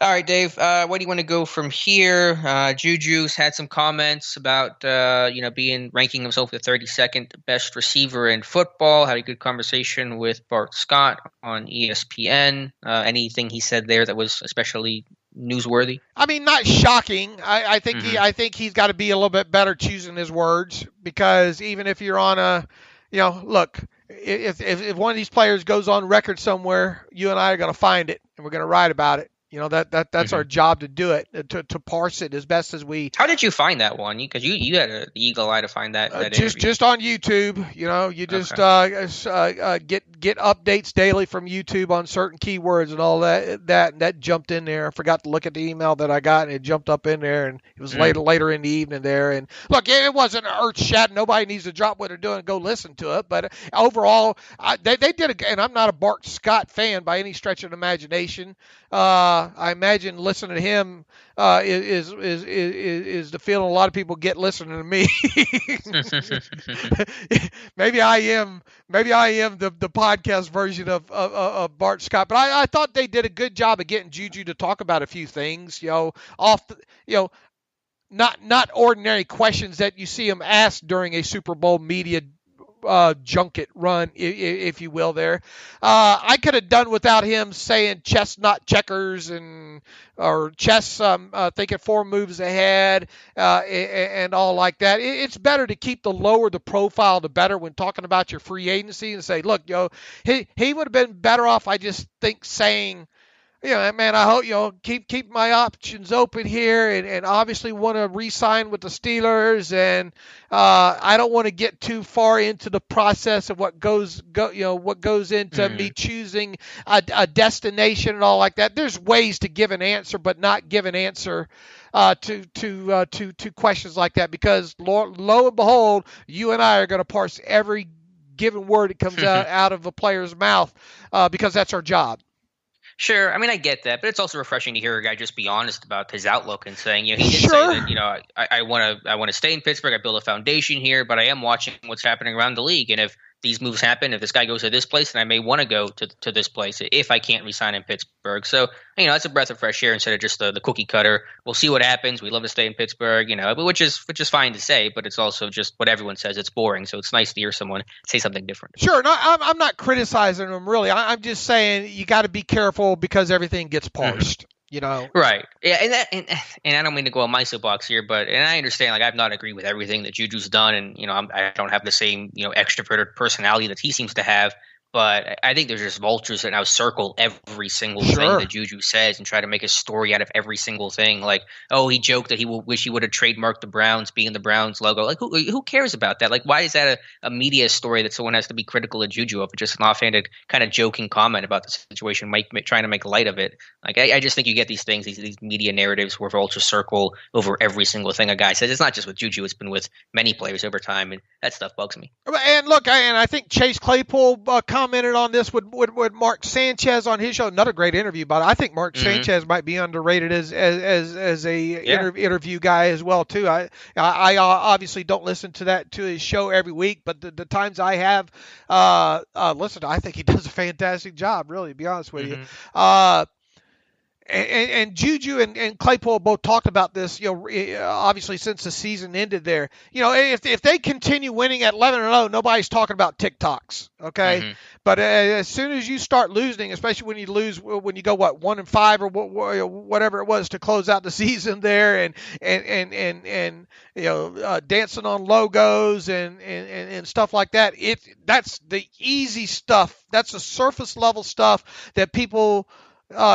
Speaker 2: All right, Dave, where do you want to go from here? Juju's had some comments about, ranking himself the 32nd best receiver in football. Had a good conversation with Bart Scott on ESPN. Anything he said there that was especially newsworthy?
Speaker 3: I mean, not shocking. I think he's got to be a little bit better choosing his words, because even if you're on look, if one of these players goes on record somewhere, you and I are going to find it and we're going to write about it. That's our job to do it, to parse it as best as we.
Speaker 2: How did you find that one? Because you had an eagle eye to find that.
Speaker 3: Just on YouTube. You just get updates daily from YouTube on certain keywords and all that. That jumped in there. I forgot to look at the email that I got, and it jumped up in there, and it was later in the evening there. And look, it wasn't earth-shattering. Nobody needs to drop what they're doing and go listen to it. But overall, they did and I'm not a Bart Scott fan by any stretch of the imagination. I imagine listening to him is the feeling a lot of people get listening to me. Maybe I am the podcast version of Bart Scott, but I thought they did a good job of getting Juju to talk about a few things, not ordinary questions that you see him ask during a Super Bowl media junket run, if you will. There, I could have done without him saying chess, not checkers, or chess, thinking 4 moves ahead, and all like that. It's better to keep the lower the profile, the better when talking about your free agency, and say, look, he would have been better off. I just think saying, man, I hope, keep my options open here, and obviously want to re-sign with the Steelers, and I don't want to get too far into the process of what goes into me choosing a destination and all like that. There's ways to give an answer, but not give an answer to questions like that, because lo and behold, you and I are going to parse every given word that comes out of a player's mouth, because that's our job.
Speaker 2: Sure. I mean, I get that, but it's also refreshing to hear a guy just be honest about his outlook and saying, he did say that, I want to stay in Pittsburgh. I build a foundation here, but I am watching what's happening around the league. And if these moves happen, if this guy goes to this place, then I may want to go to this place if I can't resign in Pittsburgh. So, it's a breath of fresh air instead of just the cookie cutter. We'll see what happens. We love to stay in Pittsburgh, which is fine to say, but it's also just what everyone says. It's boring. So it's nice to hear someone say something different.
Speaker 3: Sure. No, I'm not criticizing them, really. I'm just saying you got to be careful because everything gets parsed.
Speaker 2: Right. Yeah, and I don't mean to go on my soapbox here, but I understand, I've not agreed with everything that Juju's done, and I don't have the same extroverted personality that he seems to have. But I think there's just vultures that now circle every single thing that Juju says and try to make a story out of every single thing. Like, oh, he joked that he wish he would have trademarked the Browns being the Browns logo. Like, who cares about that? Like, why is that a media story that someone has to be critical of Juju of? It's just an offhanded kind of joking comment about the situation, trying to make light of it. Like, I just think you get these things, these media narratives where vultures circle over every single thing a guy says. It's not just with Juju. It's been with many players over time, and that stuff bugs me.
Speaker 3: And look, I think Chase Claypool commented on this with Mark Sanchez on his show. Another great interview, but I think Mark Sanchez might be underrated as a interview guy as well too. I obviously don't listen to his show every week, but the times I have listened, I think he does a fantastic job. Really, to be honest with you. And Juju and Claypool both talked about this, obviously since the season ended there. If they continue winning at 11-0, nobody's talking about TikToks, okay? Mm-hmm. But as soon as you start losing, especially when you go 1-5 or whatever it was to close out the season there, and dancing on logos and stuff like that, that's the easy stuff. That's the surface level stuff that people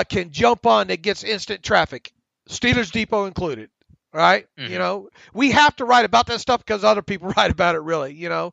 Speaker 3: can jump on that gets instant traffic, Steelers Depot included, right? Mm-hmm. We have to write about that stuff because other people write about it, really, and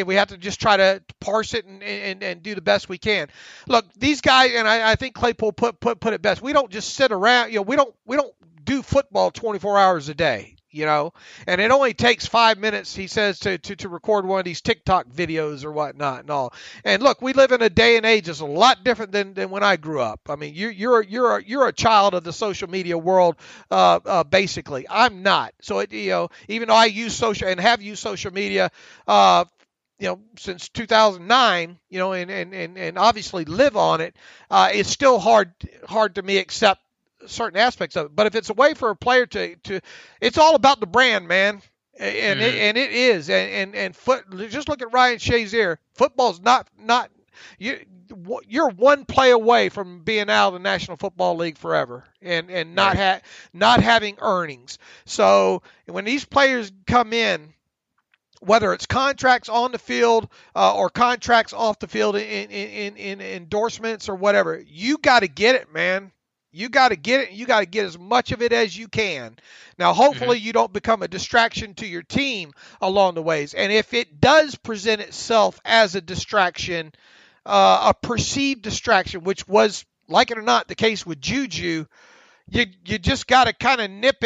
Speaker 3: we have to just try to parse it and do the best we can. Look, these guys, and I think Claypool put it best. We don't just sit around, we don't do football 24 hours a day. And it only takes 5 minutes, he says, to record one of these TikTok videos or whatnot and all. And look, we live in a day and age that's a lot different than when I grew up. I mean, you're a child of the social media world, basically. I'm not. So even though I use social and have used social media, since 2009, and obviously live on it, it's still hard to me accept certain aspects of it. But if it's a way for a player to it's all about the brand, man. And it is. And just look at Ryan Shazier. Football's not you're one play away from being out of the National Football League forever and not having earnings. So when these players come in, whether it's contracts on the field or contracts off the field in endorsements or whatever, you got to get it, man. You got to get it. You got to get as much of it as you can. Now, hopefully you don't become a distraction to your team along the ways. And if it does present itself as a distraction, a perceived distraction, which was, like it or not, the case with Juju, you just got to kind of nip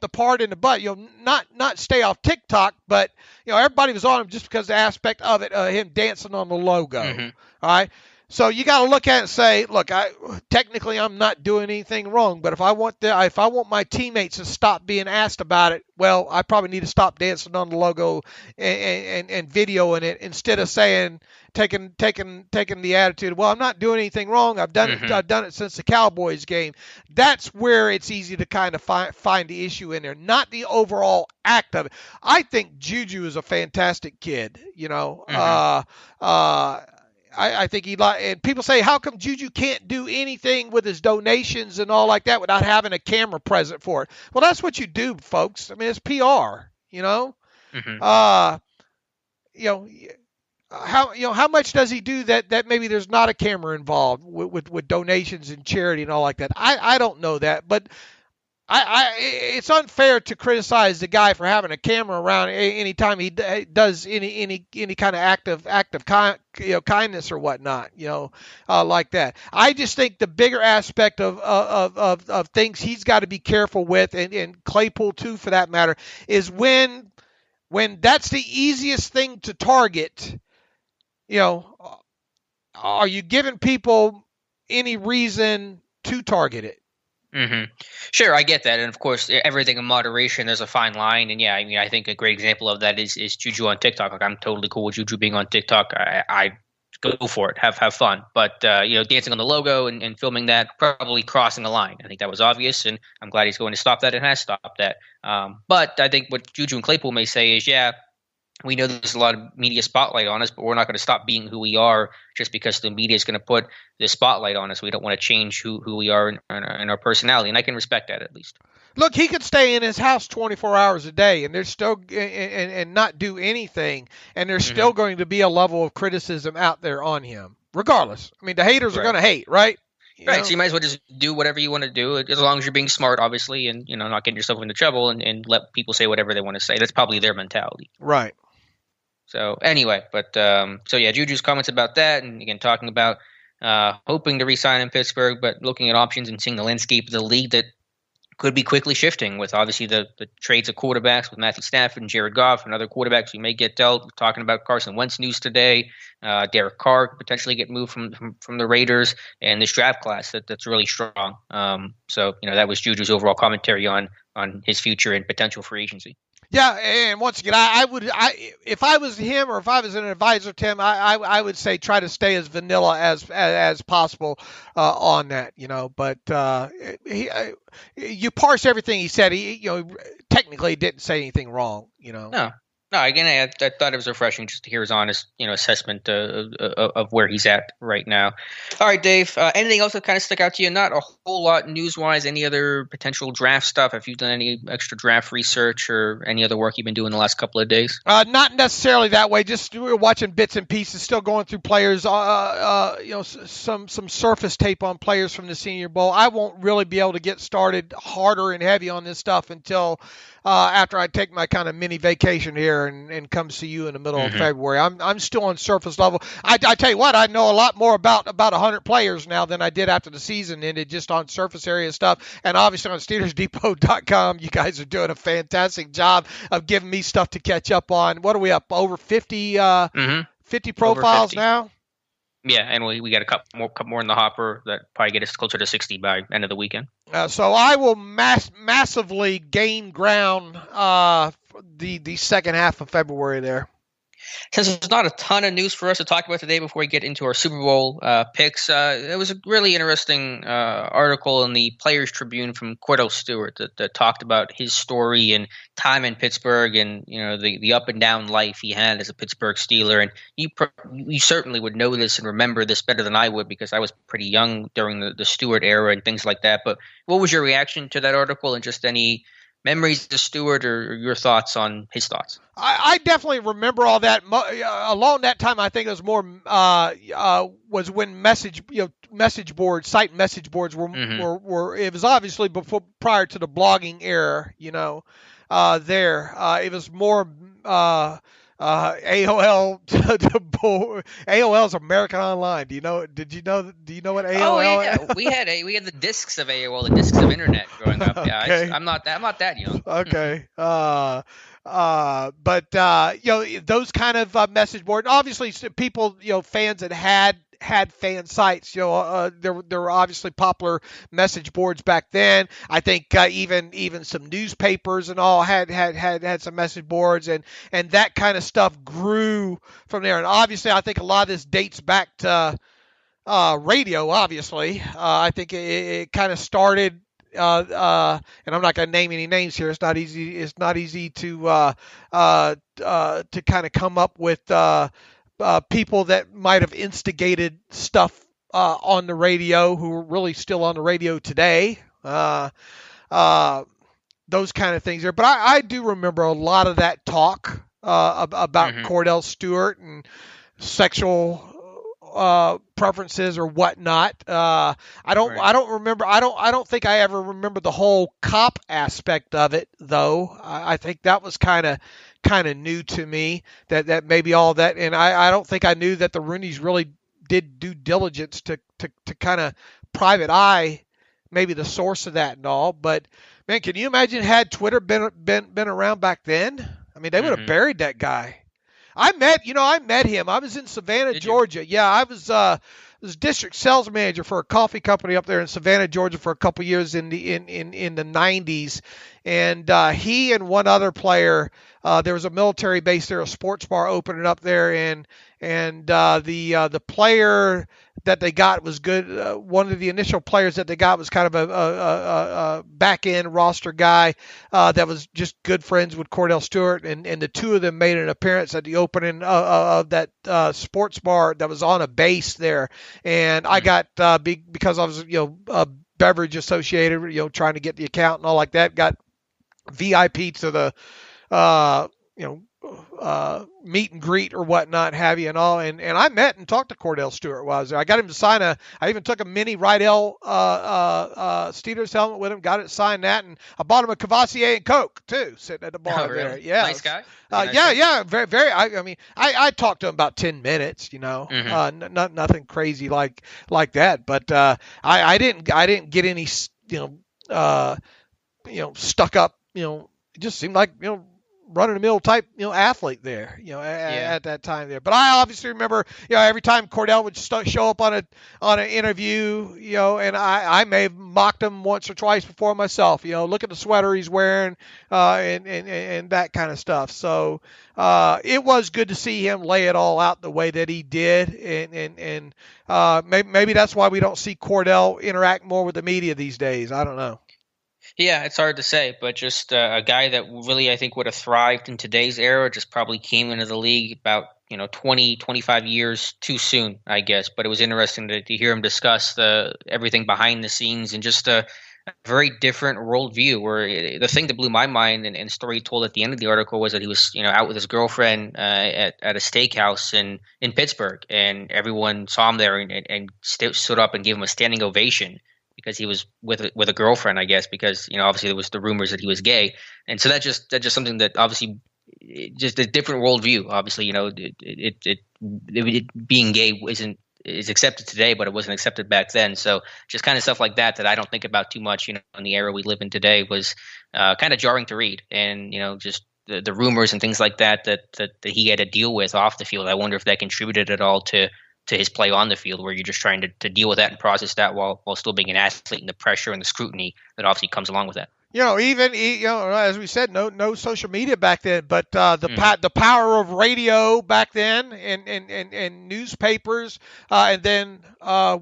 Speaker 3: the part in the butt. Not stay off TikTok, but everybody was on him just because of the aspect of it, him dancing on the logo. Mm-hmm. All right. So you got to look at it and say, look, technically I'm not doing anything wrong, but if I want my teammates to stop being asked about it, well, I probably need to stop dancing on the logo and videoing it instead of saying taking the attitude, well, I'm not doing anything wrong. I've done it. I've done it since the Cowboys game. That's where it's easy to kind of find the issue in there, not the overall act of it. I think Juju is a fantastic kid. I think and people say, how come Juju can't do anything with his donations and all like that without having a camera present for it? Well, that's what you do, folks. I mean, it's PR, how much does he do that maybe there's not a camera involved with donations and charity and all like that? I don't know that, but it's unfair to criticize the guy for having a camera around anytime he does any kind of act of kindness or whatnot, like that. I just think the bigger aspect of things he's got to be careful with, and Claypool too, for that matter, is when that's the easiest thing to target. Are you giving people any reason to target it?
Speaker 2: Sure, I get that, and of course, everything in moderation. There's a fine line, and yeah, I mean, I think a great example of that is Juju on TikTok. Like, I'm totally cool with Juju being on TikTok. I go for it, have fun, but dancing on the logo and filming that, probably crossing a line. I think that was obvious, and I'm glad he's going to stop that and has stopped that. But I think what Juju and Claypool may say is, yeah, we know there's a lot of media spotlight on us, but we're not going to stop being who we are just because the media is going to put the spotlight on us. We don't want to change who we are and our personality, and I can respect that at least.
Speaker 3: Look, he could stay in his house 24 hours a day and there's still and not do anything, and there's still going to be a level of criticism out there on him, regardless. I mean, the haters are going to hate, right?
Speaker 2: So you might as well just do whatever you want to do, as long as you're being smart, obviously, and not getting yourself into trouble, and let people say whatever they want to say. That's probably their mentality.
Speaker 3: Right.
Speaker 2: So anyway, but Juju's comments about that, and again talking about hoping to re-sign in Pittsburgh, but looking at options and seeing the landscape of the league that could be quickly shifting with obviously the trades of quarterbacks with Matthew Stafford and Jared Goff and other quarterbacks we may get dealt. We're talking about Carson Wentz news today. Derek Carr could potentially get moved from the Raiders, and this draft class that's really strong. That was Juju's overall commentary on his future and potential free agency.
Speaker 3: Yeah, and once again, if I was him or if I was an advisor to him, I would say try to stay as vanilla as possible on that, But you parse everything he said. He technically didn't say anything wrong,
Speaker 2: No, again, I thought it was refreshing just to hear his honest, assessment of where he's at right now. All right, Dave. Anything else that kind of stuck out to you? Not a whole lot news-wise. Any other potential draft stuff? Have you done any extra draft research or any other work you've been doing the last couple of days?
Speaker 3: Not necessarily that way. Just we were watching bits and pieces. Still going through players. Some surface tape on players from the Senior Bowl. I won't really be able to get started harder and heavy on this stuff until after I take my kind of mini vacation here and come see you in the middle of February. I'm still on surface level. I tell you what, I know a lot more about 100 players now than I did after the season ended, just on surface area stuff. And obviously on SteelersDepot.com, you guys are doing a fantastic job of giving me stuff to catch up on. What are we up? Over 50 profiles 50. Now?
Speaker 2: Yeah, and we got a couple more in the hopper that probably get us closer to 60 by end of the weekend.
Speaker 3: So I will massively gain ground the second half of February there.
Speaker 2: Since there's not a ton of news for us to talk about today before we get into our Super Bowl picks, it was a really interesting article in the Players Tribune from Kordell Stewart that talked about his story and time in Pittsburgh and the up and down life he had as a Pittsburgh Steeler. And you certainly would know this and remember this better than I would because I was pretty young during the Stewart era and things like that. But what was your reaction to that article and just any memories of Stewart or your thoughts on his thoughts?
Speaker 3: I definitely remember all that. Along that time, I think it was more was when site message boards were. It was obviously prior to the blogging era. It was more. AOL AOL's American Online. Do you know what AOL?
Speaker 2: Oh yeah, we had the discs of AOL, the discs of internet growing up. Yeah, okay. I'm not that young.
Speaker 3: Okay. But those kind of message boards, obviously people, fans that had had fan sites. There were obviously popular message boards back then. I think even some newspapers and all had some message boards, and that kind of stuff grew from there. And obviously, I think a lot of this dates back to radio. Obviously, I think it kind of started. And I'm not going to name any names here. It's not easy. It's not easy to kind of come up with people that might have instigated stuff on the radio who are really still on the radio today. Those kind of things there. But I do remember a lot of that talk about Kordell Stewart and sexual preferences or whatnot. I don't think I ever remember the whole cop aspect of it, though. I think that was kind of new to me, that maybe all that, and I don't think I knew that the Rooneys really did due diligence to kind of private eye maybe the source of that and all. But man, can you imagine had Twitter been around back then? I mean, they would have buried that guy. I met him. I was in Savannah, Georgia. Yeah, I was district sales manager for a coffee company up there in Savannah, Georgia, for a couple years in the 90s. And he and one other player, there was a military base there, a sports bar opening up there, and the player that they got was good. One of the initial players that they got was kind of a back end roster guy that was just good friends with Kordell Stewart, and the two of them made an appearance at the opening of that sports bar that was on a base there. And I got because I was beverage associated, trying to get the account and all like that, got VIP to the meet and greet or whatnot have you and all, and I met and talked to Kordell Stewart while I was there. I got him to sign I even took a mini Rydell Steelers helmet with him, got it signed that, and I bought him a Cavassier and Coke too, sitting at the bar there. Yeah,
Speaker 2: nice guy.
Speaker 3: Very, very. I talked to him about 10 minutes, nothing crazy like that, but I didn't get any stuck up, it just seemed like run-of-the-mill type athlete there at that time there. But I obviously remember every time Kordell would show up on an interview, and I may have mocked him once or twice before myself, look at the sweater he's wearing, and that kind of stuff. So it was good to see him lay it all out the way that he did, and maybe that's why we don't see Kordell interact more with the media these days. I don't know.
Speaker 2: Yeah, it's hard to say, but just a guy that really I think would have thrived in today's era, just probably came into the league about 20, 25 years too soon, I guess. But it was interesting to hear him discuss everything behind the scenes and just a very different worldview. Where the thing that blew my mind and the story he told at the end of the article was that he was out with his girlfriend at a steakhouse in Pittsburgh, and everyone saw him there and stood up and gave him a standing ovation, because he was with a girlfriend, I guess, because obviously there was the rumors that he was gay, and so that's just something that obviously just a different worldview. Obviously, it being gay is accepted today, but it wasn't accepted back then. So just kind of stuff like that I don't think about too much. In the era we live in today was kind of jarring to read, and just the rumors and things like that he had to deal with off the field. I wonder if that contributed at all to his play on the field, where you're just trying to deal with that and process that while still being an athlete, and the pressure and the scrutiny that obviously comes along with that.
Speaker 3: Even as we said, no social media back then, but the power of radio back then, and newspapers, and then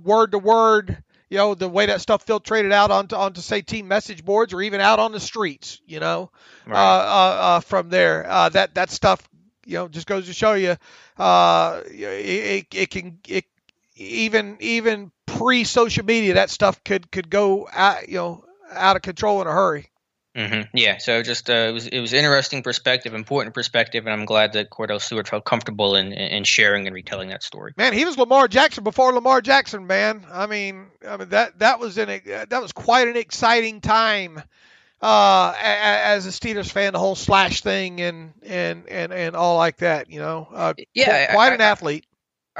Speaker 3: word to word, the way that stuff filtrated out onto say team message boards or even out on the streets, right. From there, that stuff. Just goes to show you, it can even pre-social media, that stuff could go out of control in a hurry.
Speaker 2: Mm-hmm. Yeah, so just it was interesting perspective, important perspective, and I'm glad that Kordell Stewart felt comfortable in sharing and retelling that story.
Speaker 3: Man, he was Lamar Jackson before Lamar Jackson, man. I mean that was quite an exciting time. As a Steelers fan, the whole slash thing and all like that, quite an athlete.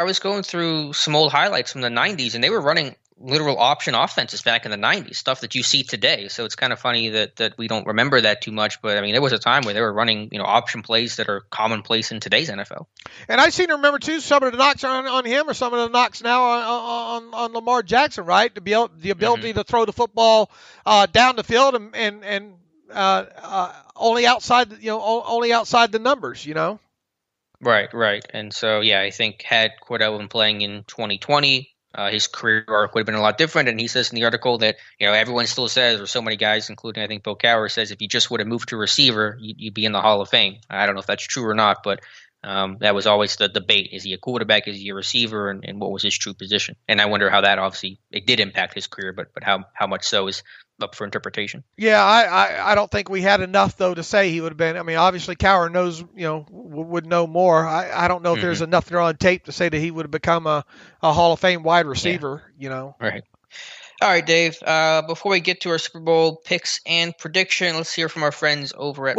Speaker 2: I was going through some old highlights from the 90s, and they were running literal option offenses back in the 90s, stuff that you see today. So it's kind of funny that we don't remember that too much. But I mean, there was a time where they were running, option plays that are commonplace in today's NFL.
Speaker 3: And I seem to remember too some of the knocks on him, or some of the knocks now on Lamar Jackson, right? The ability to throw the football down the field and only outside the numbers,
Speaker 2: Right. And so, yeah, I think had Kordell been playing in 2020, his career arc would have been a lot different. And he says in the article that, everyone still says, or so many guys, including I think Bill Cowher, says if you just would have moved to receiver, you'd be in the Hall of Fame. I don't know if that's true or not, but that was always the debate. Is he a quarterback? Is he a receiver? And what was his true position? And I wonder how that obviously it did impact his career, but how much so is up for interpretation.
Speaker 3: Yeah, I don't think we had enough though to say he would have been. I mean, obviously Cowher knows, would know more. I don't know if there's enough there on tape to say that he would have become a Hall of Fame wide receiver.
Speaker 2: Right. All right, Dave. Before we get to our Super Bowl picks and prediction, let's hear from our friends over at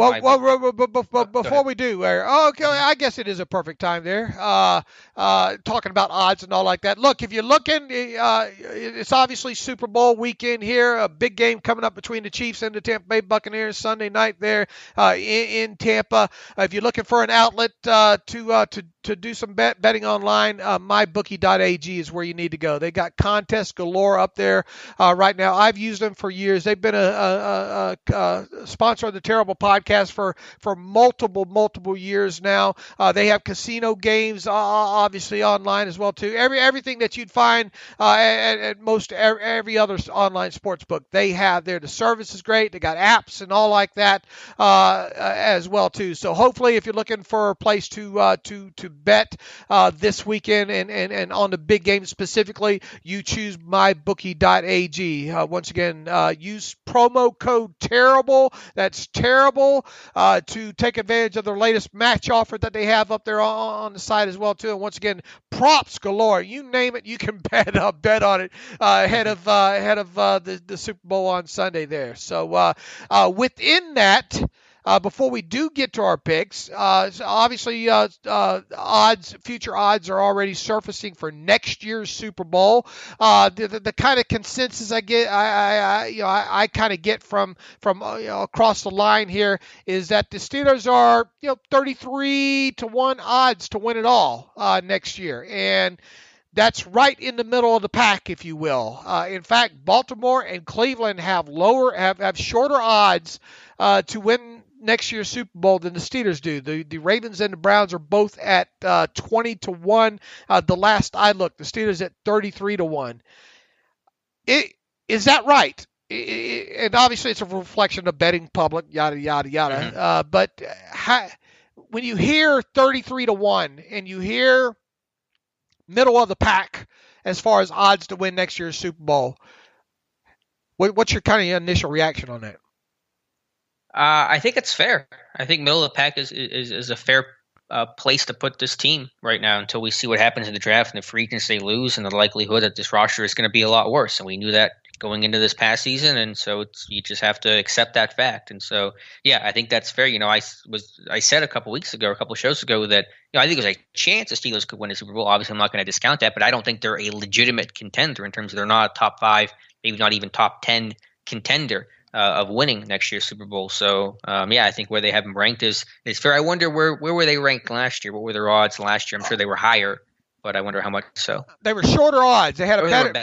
Speaker 3: before we do, okay, I guess it is a perfect time there. Talking about odds and all like that. Look, if you're looking, it's obviously Super Bowl weekend here. A big game coming up between the Chiefs and the Tampa Bay Buccaneers Sunday night there in Tampa. If you're looking for an outlet to do some betting online, mybookie.ag is where you need to go. They got contests galore up there right now. I've used them for years. They've been a sponsor of the Terrible Podcast for multiple years now. They have casino games, obviously online as well too. Everything that you'd find at most every other online sports book they have there. The service is great. They got apps and all like that as well too. So hopefully, if you're looking for a place to bet this weekend and on the big game specifically, you choose mybookie.ag. Once again, use promo code TERRIBLE. That's terrible to take advantage of their latest match offer that they have up there on the site as well too. And once again, props galore. You name it, you can bet on it ahead of the Super Bowl on Sunday there. So within that. Before we do get to our picks, obviously future odds are already surfacing for next year's Super Bowl. The kind of consensus I kind of get from across the line here is that the Steelers are 33-1 odds to win it all next year, and that's right in the middle of the pack, if you will. In fact, Baltimore and Cleveland have shorter odds to win next year's Super Bowl than the Steelers do. The Ravens and the Browns are both at 20-1. The last I looked, the Steelers at 33-1. Is that right? And obviously it's a reflection of betting public, yada yada yada. Mm-hmm. But when you hear 33-1 and you hear middle of the pack as far as odds to win next year's Super Bowl, what's your kind of initial reaction on that?
Speaker 2: I think it's fair. I think middle of the pack is a fair place to put this team right now until we see what happens in the draft and the free agents they lose and the likelihood that this roster is going to be a lot worse. And we knew that going into this past season, and so you just have to accept that fact. And so, yeah, I think that's fair. I said a couple shows ago that I think there's a chance the Steelers could win a Super Bowl. Obviously, I'm not going to discount that, but I don't think they're a legitimate contender in terms of they're not a top 5, maybe not even top 10 contender of winning next year's Super Bowl. So, I think where they have them ranked is fair. I wonder where were they ranked last year? What were their odds last year? I'm sure they were higher, but I wonder how much so.
Speaker 3: They were shorter odds. They had a better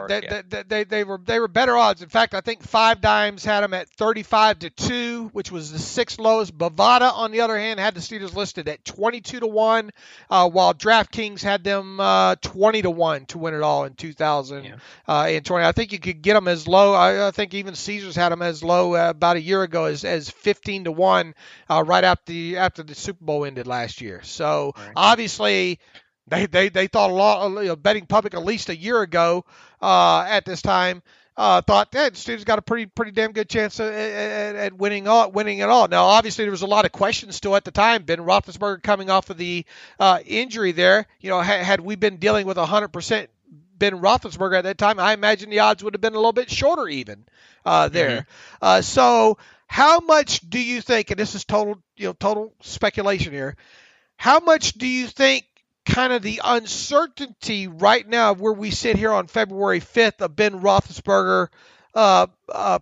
Speaker 2: odds.
Speaker 3: They were better odds. In fact, I think Five Dimes had them at 35-2, which was the 6th lowest. Bovada, on the other hand, had the Steelers listed at 22-1, while DraftKings had them 20-1 to win it all in 2020. I think you could get them as low. I think even Caesars had them as low about a year ago as 15-1 right after the Super Bowl ended last year. So obviously. They thought a lot, betting public at least a year ago at this time thought that Steelers got a pretty damn good chance at winning it all. Now, obviously, there was a lot of questions still at the time. Ben Roethlisberger coming off of the injury there. Had we been dealing with 100% Ben Roethlisberger at that time, I imagine the odds would have been a little bit shorter even there. Mm-hmm. So, how much do you think? And this is total speculation here. How much do you think kind of the uncertainty right now where we sit here on February 5th of Ben Roethlisberger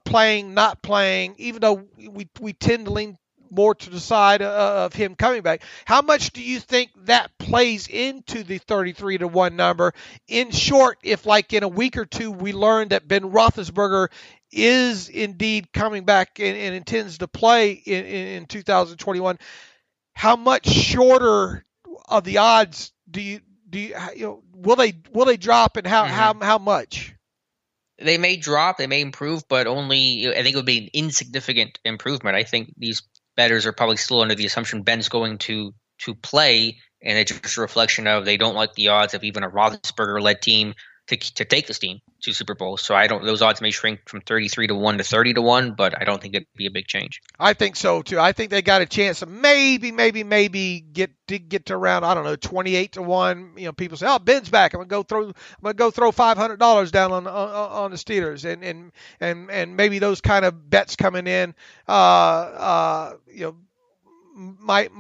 Speaker 3: playing, not playing, even though we tend to lean more to the side of him coming back. How much do you think that plays into the 33-1 number? In short, if like in a week or two we learn that Ben Roethlisberger is indeed coming back and intends to play in 2021, how much shorter of the odds do you will they drop, and how much?
Speaker 2: They may drop, they may improve, but only, I think it would be an insignificant improvement. I think these bettors are probably still under the assumption Ben's going to play, and it's just a reflection of they don't like the odds of even a Roethlisberger-led team to take this team to Super Bowl. So those odds may shrink from 33-1 to 30-1, but I don't think it'd be a big change. I
Speaker 3: think so too. I think they got a chance to maybe get to around, I don't know, 28-1. You know, people say, "Oh, Ben's back. I'm gonna go throw $500 down on the Steelers," and maybe those kind of bets coming in, might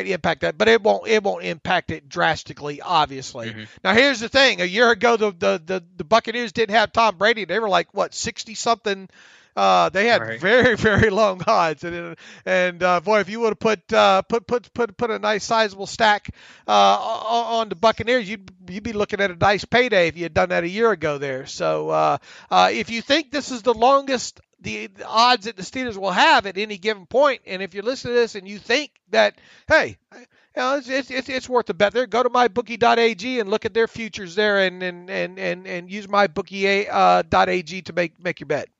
Speaker 3: impact that, but it won't impact it drastically, obviously. Mm-hmm. Now here's the thing: a year ago, the Buccaneers didn't have Tom Brady. They were like 60 something. They had very, very long odds, and boy, if you would have put a nice sizable stack on the Buccaneers, you'd be looking at a nice payday if you had done that a year ago there. So if you think this is the longest the odds that the Steelers will have at any given point, and if you listen to this and you think that, hey, it's worth a bet there, go to mybookie.ag and look at their futures there, and use mybookie.ag to make your bet.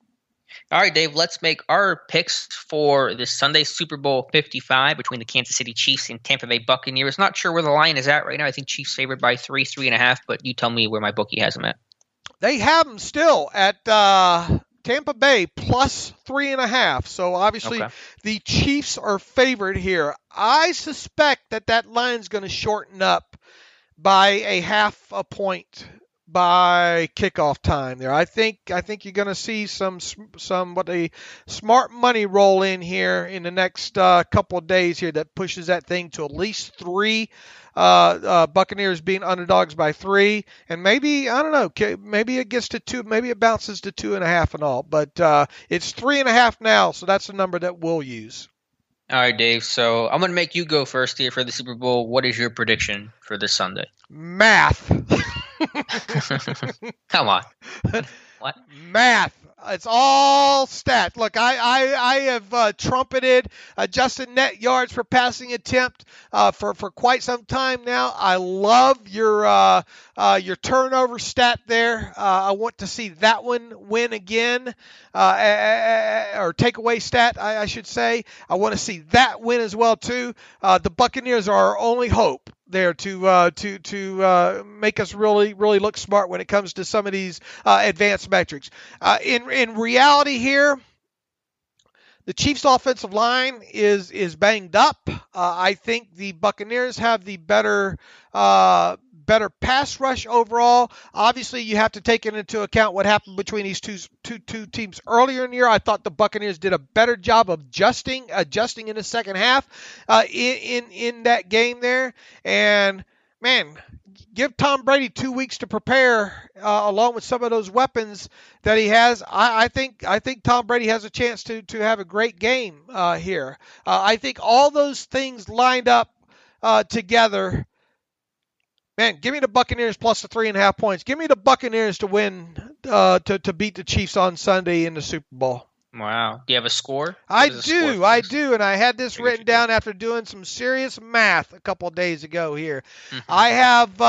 Speaker 2: All right, Dave, let's make our picks for this Sunday Super Bowl 55 between the Kansas City Chiefs and Tampa Bay Buccaneers. Not sure where the line is at right now. I think Chiefs favored by 3.5, but you tell me where my bookie has them at.
Speaker 3: They have them still at Tampa Bay plus 3.5. So obviously the Chiefs are favored here. I suspect that line's going to shorten up by a half a point by kickoff time there. I think you're going to see some what a smart money roll in here in the next couple of days here that pushes that thing to at least 3. Buccaneers being underdogs by 3, and maybe, I don't know, maybe it gets to 2, maybe it bounces to 2.5 and all, but it's 3.5 now, so that's the number that we'll use.
Speaker 2: All right, Dave, so I'm going to make you go first here for the Super Bowl. What is your prediction for this Sunday?
Speaker 3: Math.
Speaker 2: Come on. What?
Speaker 3: Math. It's all stat. Look, I have trumpeted adjusted net yards per passing attempt for quite some time now. I love your turnover stat there. I want to see that one win again, or takeaway stat, I should say. I want to see that win as well too. The Buccaneers are our only hope there to make us really look smart when it comes to some of these advanced metrics. In reality here, the Chiefs' offensive line is banged up. I think the Buccaneers have the better pass rush overall. Obviously, you have to take into account what happened between these two teams earlier in the year. I thought the Buccaneers did a better job of adjusting in the second half in that game there. And man, give Tom Brady 2 weeks to prepare, along with some of those weapons that he has. I think Tom Brady has a chance to have a great game here. I think all those things lined up together. Man, give me the Buccaneers plus the 3.5 points. Give me the Buccaneers to win, to beat the Chiefs on Sunday in the Super Bowl.
Speaker 2: Wow. Do you have a score?
Speaker 3: I do, and I had this written down after doing some serious math a couple of days ago here. Mm-hmm. I have,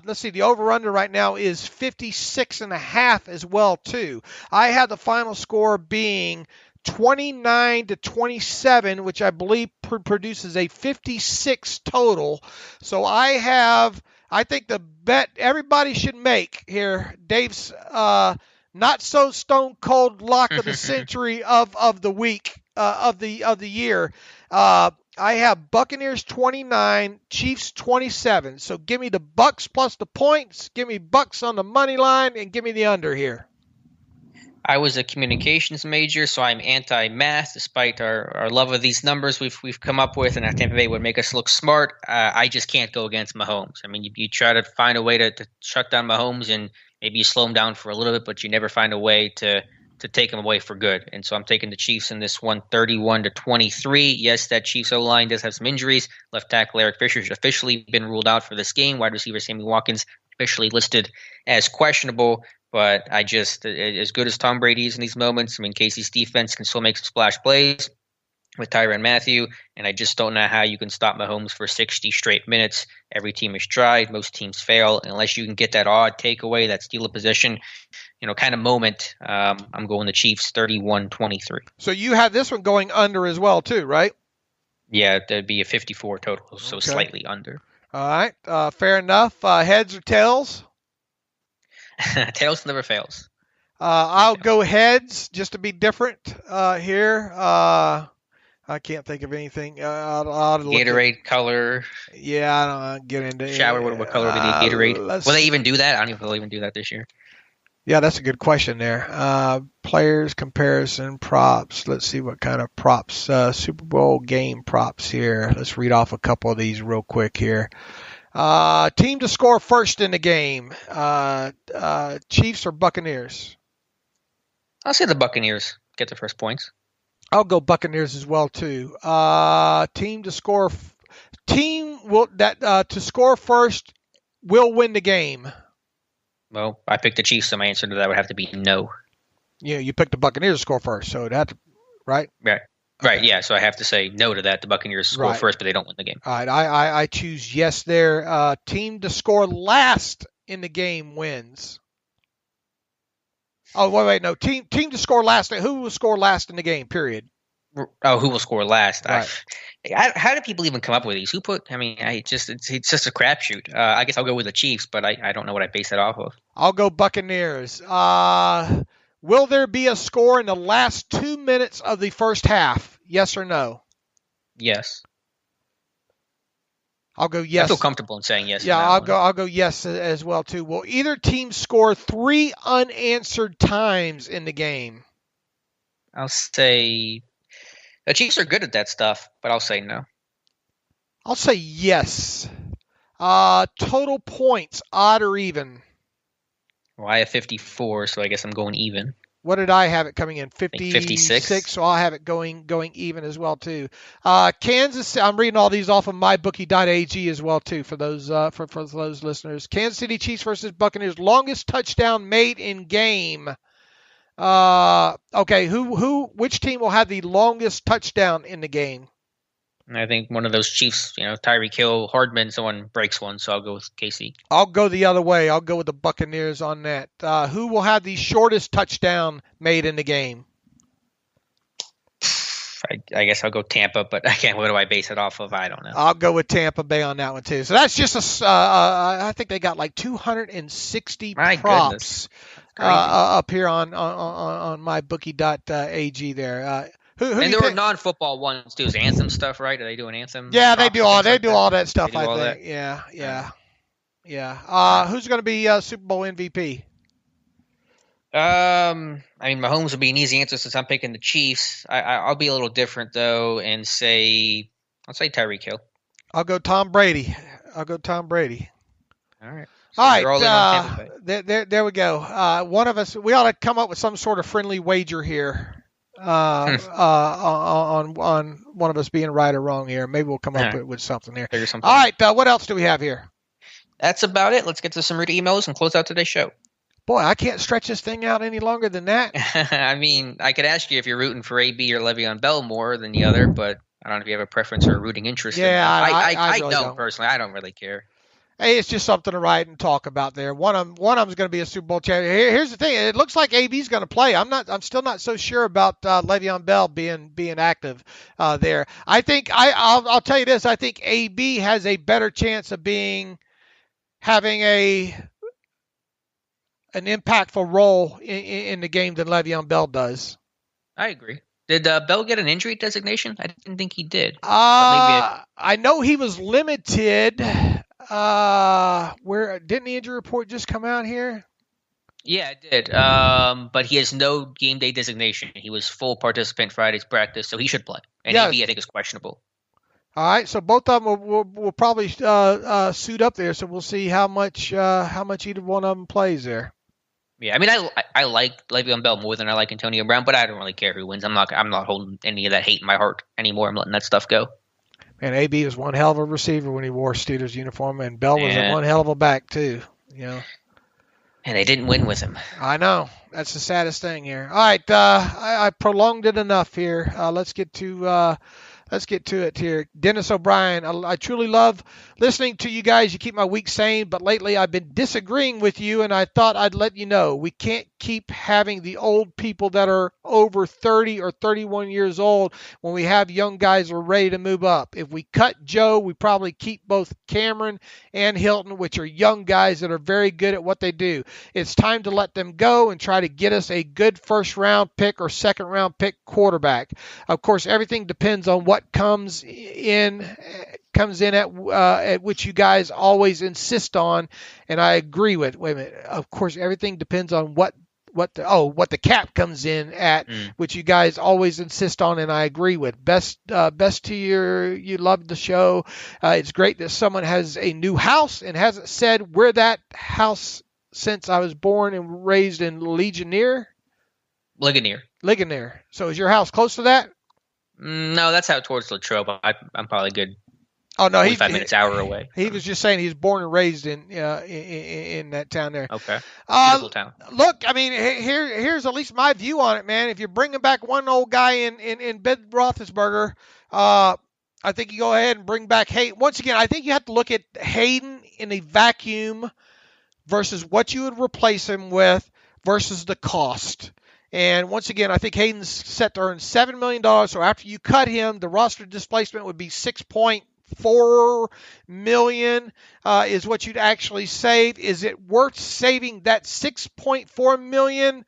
Speaker 3: let's see, the over-under right now is 56.5 as well, too. I had the final score being 29-27, which I believe produces a 56 total. So I think the bet everybody should make here, Dave's not so stone cold lock of the century of the week of the year. I have Buccaneers 29, Chiefs 27. So give me the Bucks plus the points, give me Bucks on the money line, and give me the under here.
Speaker 2: I was a communications major, so I'm anti-math. Despite our love of these numbers we've come up with, and our Tampa Bay would make us look smart. I just can't go against Mahomes. I mean, you try to find a way to shut down Mahomes, and maybe you slow him down for a little bit, but you never find a way to take him away for good. And so I'm taking the Chiefs in this one, 31-23. Yes, that Chiefs O-line does have some injuries. Left tackle Eric Fisher has officially been ruled out for this game. Wide receiver Sammy Watkins officially listed as questionable. But I just, as good as Tom Brady is in these moments, I mean, Casey's defense can still make some splash plays with Tyrann Mathieu, and I just don't know how you can stop Mahomes for 60 straight minutes. Every team has tried. Most teams fail. Unless you can get that odd takeaway, that steal a position, kind of moment, I'm going the Chiefs 31-23.
Speaker 3: So you have this one going under as well, too, right?
Speaker 2: Yeah, that'd be a 54 total, so
Speaker 3: Okay.
Speaker 2: Slightly under.
Speaker 3: All right, fair enough. Heads or tails?
Speaker 2: Tails never fails.
Speaker 3: I'll go heads just to be different here. I can't think of anything. I'll
Speaker 2: Gatorade color.
Speaker 3: Yeah, I don't get into
Speaker 2: shower. What color do they Gatorade? Will they even do that? I don't know if they'll even do that this year.
Speaker 3: Yeah, that's a good question there. Players, comparison, props. Let's see what kind of props. Super Bowl game props here. Let's read off a couple of these real quick here. Team to score first in the game. Chiefs or Buccaneers?
Speaker 2: I'll say the Buccaneers get the first points.
Speaker 3: I'll go Buccaneers as well too. Team to score first will win the game.
Speaker 2: Well, I picked the Chiefs, so my answer to that would have to be no.
Speaker 3: Yeah, you picked the Buccaneers to score first, so it'd have to, right?
Speaker 2: Right. Right, yeah, so I have to say no to that. The Buccaneers score first, but they don't win the game.
Speaker 3: All right, I choose yes there. Team to score last in the game wins. Oh, wait, no. Team to score last. Who will score last in the game, period?
Speaker 2: Oh, who will score last?
Speaker 3: Right.
Speaker 2: How do people even come up with these? Who put – I mean, it's just a crapshoot. I guess I'll go with the Chiefs, but I don't know what I base that off of.
Speaker 3: I'll go Buccaneers. Will there be a score in the last 2 minutes of the first half? Yes or no?
Speaker 2: Yes.
Speaker 3: I'll go yes.
Speaker 2: I feel comfortable in saying yes.
Speaker 3: Yeah, I'll go yes as well too. Will either team score 3 unanswered times in the game?
Speaker 2: I'll say the Chiefs are good at that stuff, but I'll say no.
Speaker 3: I'll say yes. Total points, odd or even?
Speaker 2: Well, I have 54, so I guess I'm going even.
Speaker 3: What did I have it coming in?
Speaker 2: 56.
Speaker 3: So I'll have it going even as well too. Kansas. I'm reading all these off of mybookie.ag as well too for those for those listeners. Kansas City Chiefs versus Buccaneers. Longest touchdown made in game. Okay. Which team will have the longest touchdown in the game?
Speaker 2: I think one of those Chiefs, Tyreek Hill, Hardman, someone breaks one, so I'll go with KC.
Speaker 3: I'll go the other way. I'll go with the Buccaneers on that. Who will have the shortest touchdown made in the game?
Speaker 2: I guess I'll go Tampa, but again, what do I base it off of? I don't know.
Speaker 3: I'll go with Tampa Bay on that one too. So that's just I think they got like 260 props up here on mybookie.ag there. Who
Speaker 2: and there were non-football ones too. Is Anthem stuff, right? Are they doing Anthem?
Speaker 3: Yeah, they do all that stuff.
Speaker 2: I
Speaker 3: think.
Speaker 2: That?
Speaker 3: Yeah. Who's going to be Super Bowl MVP?
Speaker 2: I mean, Mahomes would be an easy answer since I'm picking the Chiefs. I'll be a little different though, and I'll say Tyreek Hill.
Speaker 3: I'll go Tom Brady. All right.
Speaker 2: So
Speaker 3: all right. There we go. One of us, we ought to come up with some sort of friendly wager here. On one of us being right or wrong here. Maybe we'll come up with something here.
Speaker 2: Figure something
Speaker 3: all right, what else do we have here?
Speaker 2: That's about it. Let's get to some reader emails and close out today's show.
Speaker 3: Boy, I can't stretch this thing out any longer than that.
Speaker 2: I mean, I could ask you if you're rooting for AB or Le'Veon Bell more than the other, but I don't know if you have a preference or a rooting interest.
Speaker 3: Yeah,
Speaker 2: I
Speaker 3: really
Speaker 2: don't personally. I don't really care.
Speaker 3: Hey, it's just something to write and talk about there. One of them is going to be a Super Bowl champion. Here's the thing: it looks like AB's going to play. I'm still not so sure about Le'Veon Bell being active there. I think I'll tell you this: I think AB has a better chance of having an impactful role in the game than Le'Veon Bell does.
Speaker 2: I agree. Did Bell get an injury designation? I didn't think he did.
Speaker 3: I know he was limited. Where didn't the injury report just come out here?
Speaker 2: Yeah, it did. But he has no game day designation. He was full participant Friday's practice, so he should play. And
Speaker 3: Yes.
Speaker 2: AB, I think, is questionable.
Speaker 3: All right, so both of them will probably suit up there. So we'll see how much either one of them plays there.
Speaker 2: Yeah, I mean, I like Le'Veon Bell more than I like Antonio Brown, but I don't really care who wins. I'm not holding any of that hate in my heart anymore. I'm letting that stuff go.
Speaker 3: Man, AB was one hell of a receiver when he wore Steelers uniform, and Bell was one hell of a back too. And
Speaker 2: they didn't win with him.
Speaker 3: I know. That's the saddest thing here. All right, I prolonged it enough here. Let's get to it here. Dennis O'Brien, I truly love listening to you guys. You keep my week sane, but lately I've been disagreeing with you, and I thought I'd let you know. We can't keep having the old people that are over 30 or 31 years old when we have young guys who are ready to move up. If we cut Joe, we probably keep both Cameron and Hilton, which are young guys that are very good at what they do. It's time to let them go and try to get us a good first-round pick or second-round pick quarterback. Of course, everything depends on what comes in at which you guys always insist on, and I agree with. Wait a minute. Of course, everything depends on what the cap comes in at, which you guys always insist on, and I agree with. Best to you love the show. It's great that someone has a new house and hasn't said where that house since I was born and raised in Ligonier. So is your house close to that?
Speaker 2: No, that's out towards Latrobe. I'm probably good.
Speaker 3: Oh no,
Speaker 2: 45 minutes, hour away.
Speaker 3: He was just saying he's born and raised in that town there.
Speaker 2: Okay. Beautiful town.
Speaker 3: Look, I mean, here's at least my view on it, man. If you're bringing back one old guy in Ben Roethlisberger, I think you go ahead and bring back Hayden. Once again, I think you have to look at Hayden in a vacuum versus what you would replace him with versus the cost. And once again, I think Hayden's set to earn $7 million. So after you cut him, the roster displacement would be $6.4 million is what you'd actually save. Is it worth saving that $6.4 million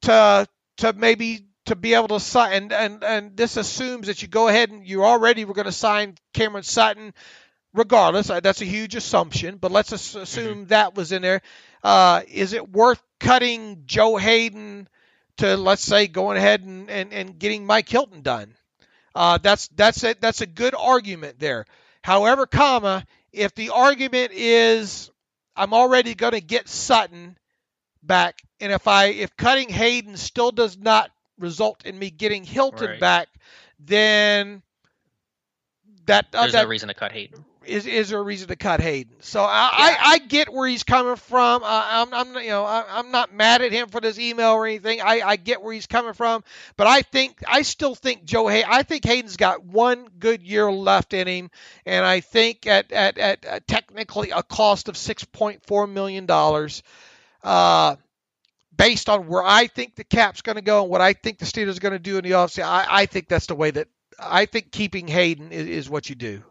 Speaker 3: to maybe to be able to sign? And this assumes that you go ahead and you already were going to sign Cameron Sutton. Regardless, that's a huge assumption, but let's assume that was in there. Is it worth cutting Joe Hayden to, let's say, going ahead and getting Mike Hilton done? That's a good argument there. However, if the argument is I'm already going to get Sutton back, and if cutting Hayden still does not result in me getting Hilton back, then there's
Speaker 2: no reason to cut Hayden.
Speaker 3: Is there a reason to cut Hayden? So I get where he's coming from. I'm not mad at him for this email or anything. I get where he's coming from, but I still think I think Hayden's got one good year left in him, and I think at technically a cost of $6.4 million, based on where I think the cap's going to go and what I think the Steelers are going to do in the offseason, I think that's the way that I think keeping Hayden is what you do.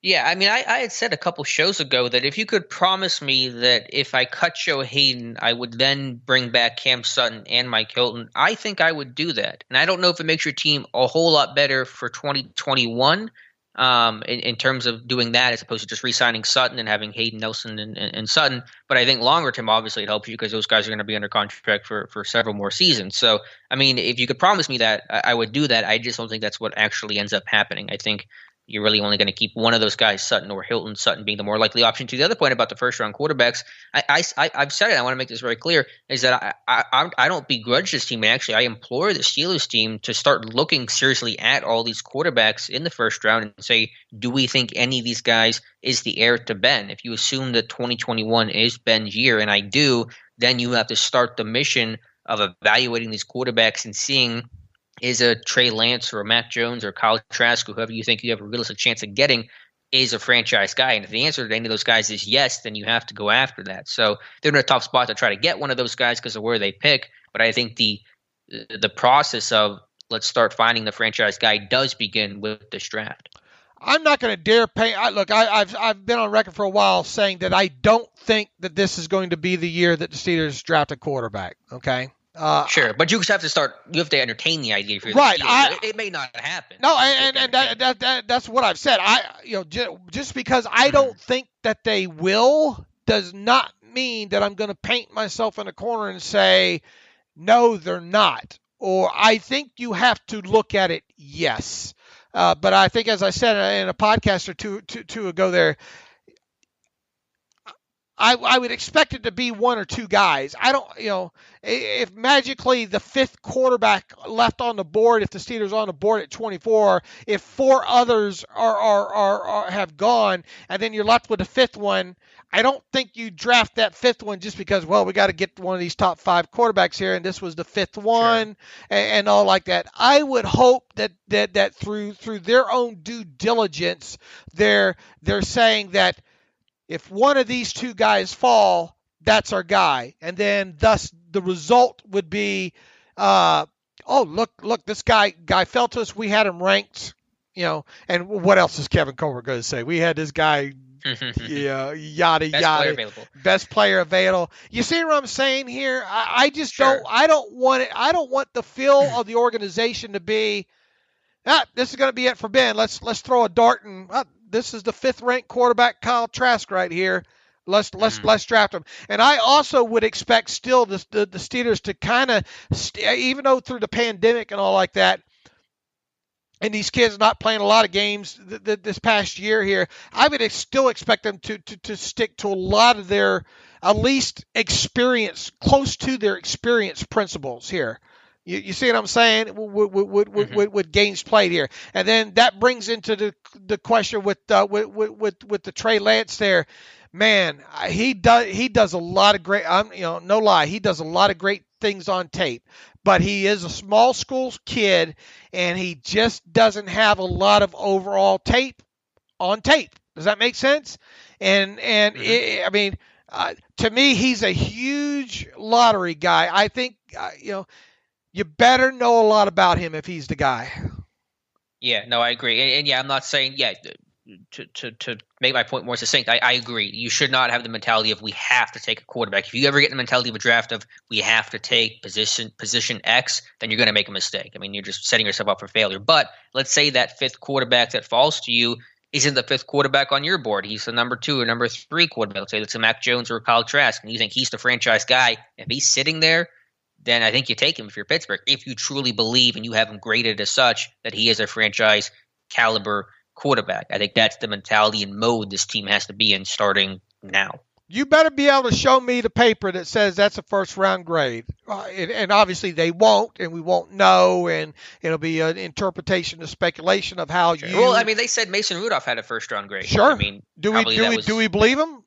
Speaker 2: Yeah, I mean, I had said a couple shows ago that if you could promise me that if I cut Joe Hayden, I would then bring back Cam Sutton and Mike Hilton, I think I would do that. And I don't know if it makes your team a whole lot better for 2021 in terms of doing that as opposed to just re-signing Sutton and having Hayden, Nelson, and Sutton. But I think longer term, obviously, it helps you because those guys are going to be under contract for several more seasons. So, I mean, if you could promise me that, I would do that. I just don't think that's what actually ends up happening. I think you're really only going to keep one of those guys, Sutton or Hilton, Sutton being the more likely option. To the other point about the first-round quarterbacks, I've said it. I want to make this very clear, is that I don't begrudge this team. And actually, I implore the Steelers team to start looking seriously at all these quarterbacks in the first round and say, do we think any of these guys is the heir to Ben? If you assume that 2021 is Ben's year, and I do, then you have to start the mission of evaluating these quarterbacks and seeing – is a Trey Lance or a Mac Jones or Kyle Trask, or whoever you think you have a realistic chance of getting, is a franchise guy? And if the answer to any of those guys is yes, then you have to go after that. So they're in a tough spot to try to get one of those guys because of where they pick. But I think the process of let's start finding the franchise guy does begin with this draft.
Speaker 3: I'm not going to dare pay. Look, I've been on record for a while saying that I don't think that this is going to be the year that the Steelers draft a quarterback. Okay.
Speaker 2: Sure, but you just have to start. You have to entertain the idea for
Speaker 3: right.
Speaker 2: It may not happen.
Speaker 3: No, and that's what I've said. Just because I don't think that they will does not doesn't mean that I'm going to paint myself in a corner and say, no, they're not. Or I think you have to look at it, yes. But I think, as I said in a podcast or two ago there, I would expect it to be one or two guys. I don't, if magically the fifth quarterback left on the board, if the Steelers are on the board at 24, if four others have gone, and then you're left with the fifth one, I don't think you draft that fifth one just because, well, we got to get one of these top five quarterbacks here, and this was the fifth one, sure, and all like that. I would hope that through their own due diligence, they're saying that if one of these two guys fall, that's our guy. And then thus the result would be, look, this guy fell to us. We had him ranked, and what else is Kevin Colbert going to say? We had this guy, yada, best player available. You see what I'm saying here? I just sure. I don't want it. I don't want the feel of the organization to be, this is going to be it for Ben. Let's throw a dart and, this is the fifth-ranked quarterback, Kyle Trask, right here. Let's draft him. And I also would expect still the Steelers to kind of, even though through the pandemic and all like that, and these kids not playing a lot of games this past year here, I would still expect them to stick to a lot of their at least experience, close to their experience principles here. You see what I'm saying? With games played here, and then that brings into the question with the Trey Lance there. Man, he does a lot of great. No lie, he does a lot of great things on tape. But he is a small school kid, and he just doesn't have a lot of overall tape on tape. Does that make sense? And to me, he's a huge lottery guy. I think you better know a lot about him if he's the guy.
Speaker 2: Yeah, no, I agree. And I'm not saying, to make my point more succinct, I agree. You should not have the mentality of we have to take a quarterback. If you ever get the mentality of a draft of we have to take position X, then you're going to make a mistake. I mean, you're just setting yourself up for failure. But let's say that fifth quarterback that falls to you isn't the fifth quarterback on your board. He's the number 2 or number 3 quarterback. Let's say it's a Mac Jones or a Kyle Trask, and you think he's the franchise guy. If he's sitting there, then I think you take him if you're Pittsburgh, if you truly believe and you have him graded as such that he is a franchise caliber quarterback. I think that's the mentality and mode this team has to be in starting now.
Speaker 3: You better be able to show me the paper that says that's a first-round grade. And obviously they won't, and we won't know, and it'll be an interpretation, a speculation of how you –
Speaker 2: Well, I mean, they said Mason Rudolph had a first-round grade.
Speaker 3: Sure.
Speaker 2: I mean,
Speaker 3: do we believe him?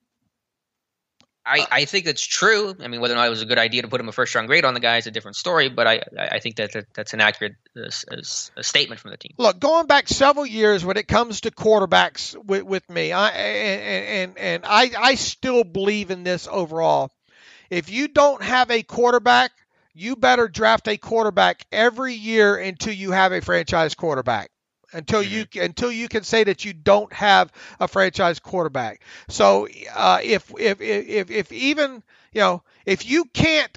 Speaker 2: I think that's true. I mean, whether or not it was a good idea to put him a first-round grade on the guy is a different story, but I think that's an accurate statement from the team.
Speaker 3: Look, going back several years when it comes to quarterbacks with me, I still believe in this overall. If you don't have a quarterback, you better draft a quarterback every year until you have a franchise quarterback. Until you can say that you don't have a franchise quarterback. So if even if you can't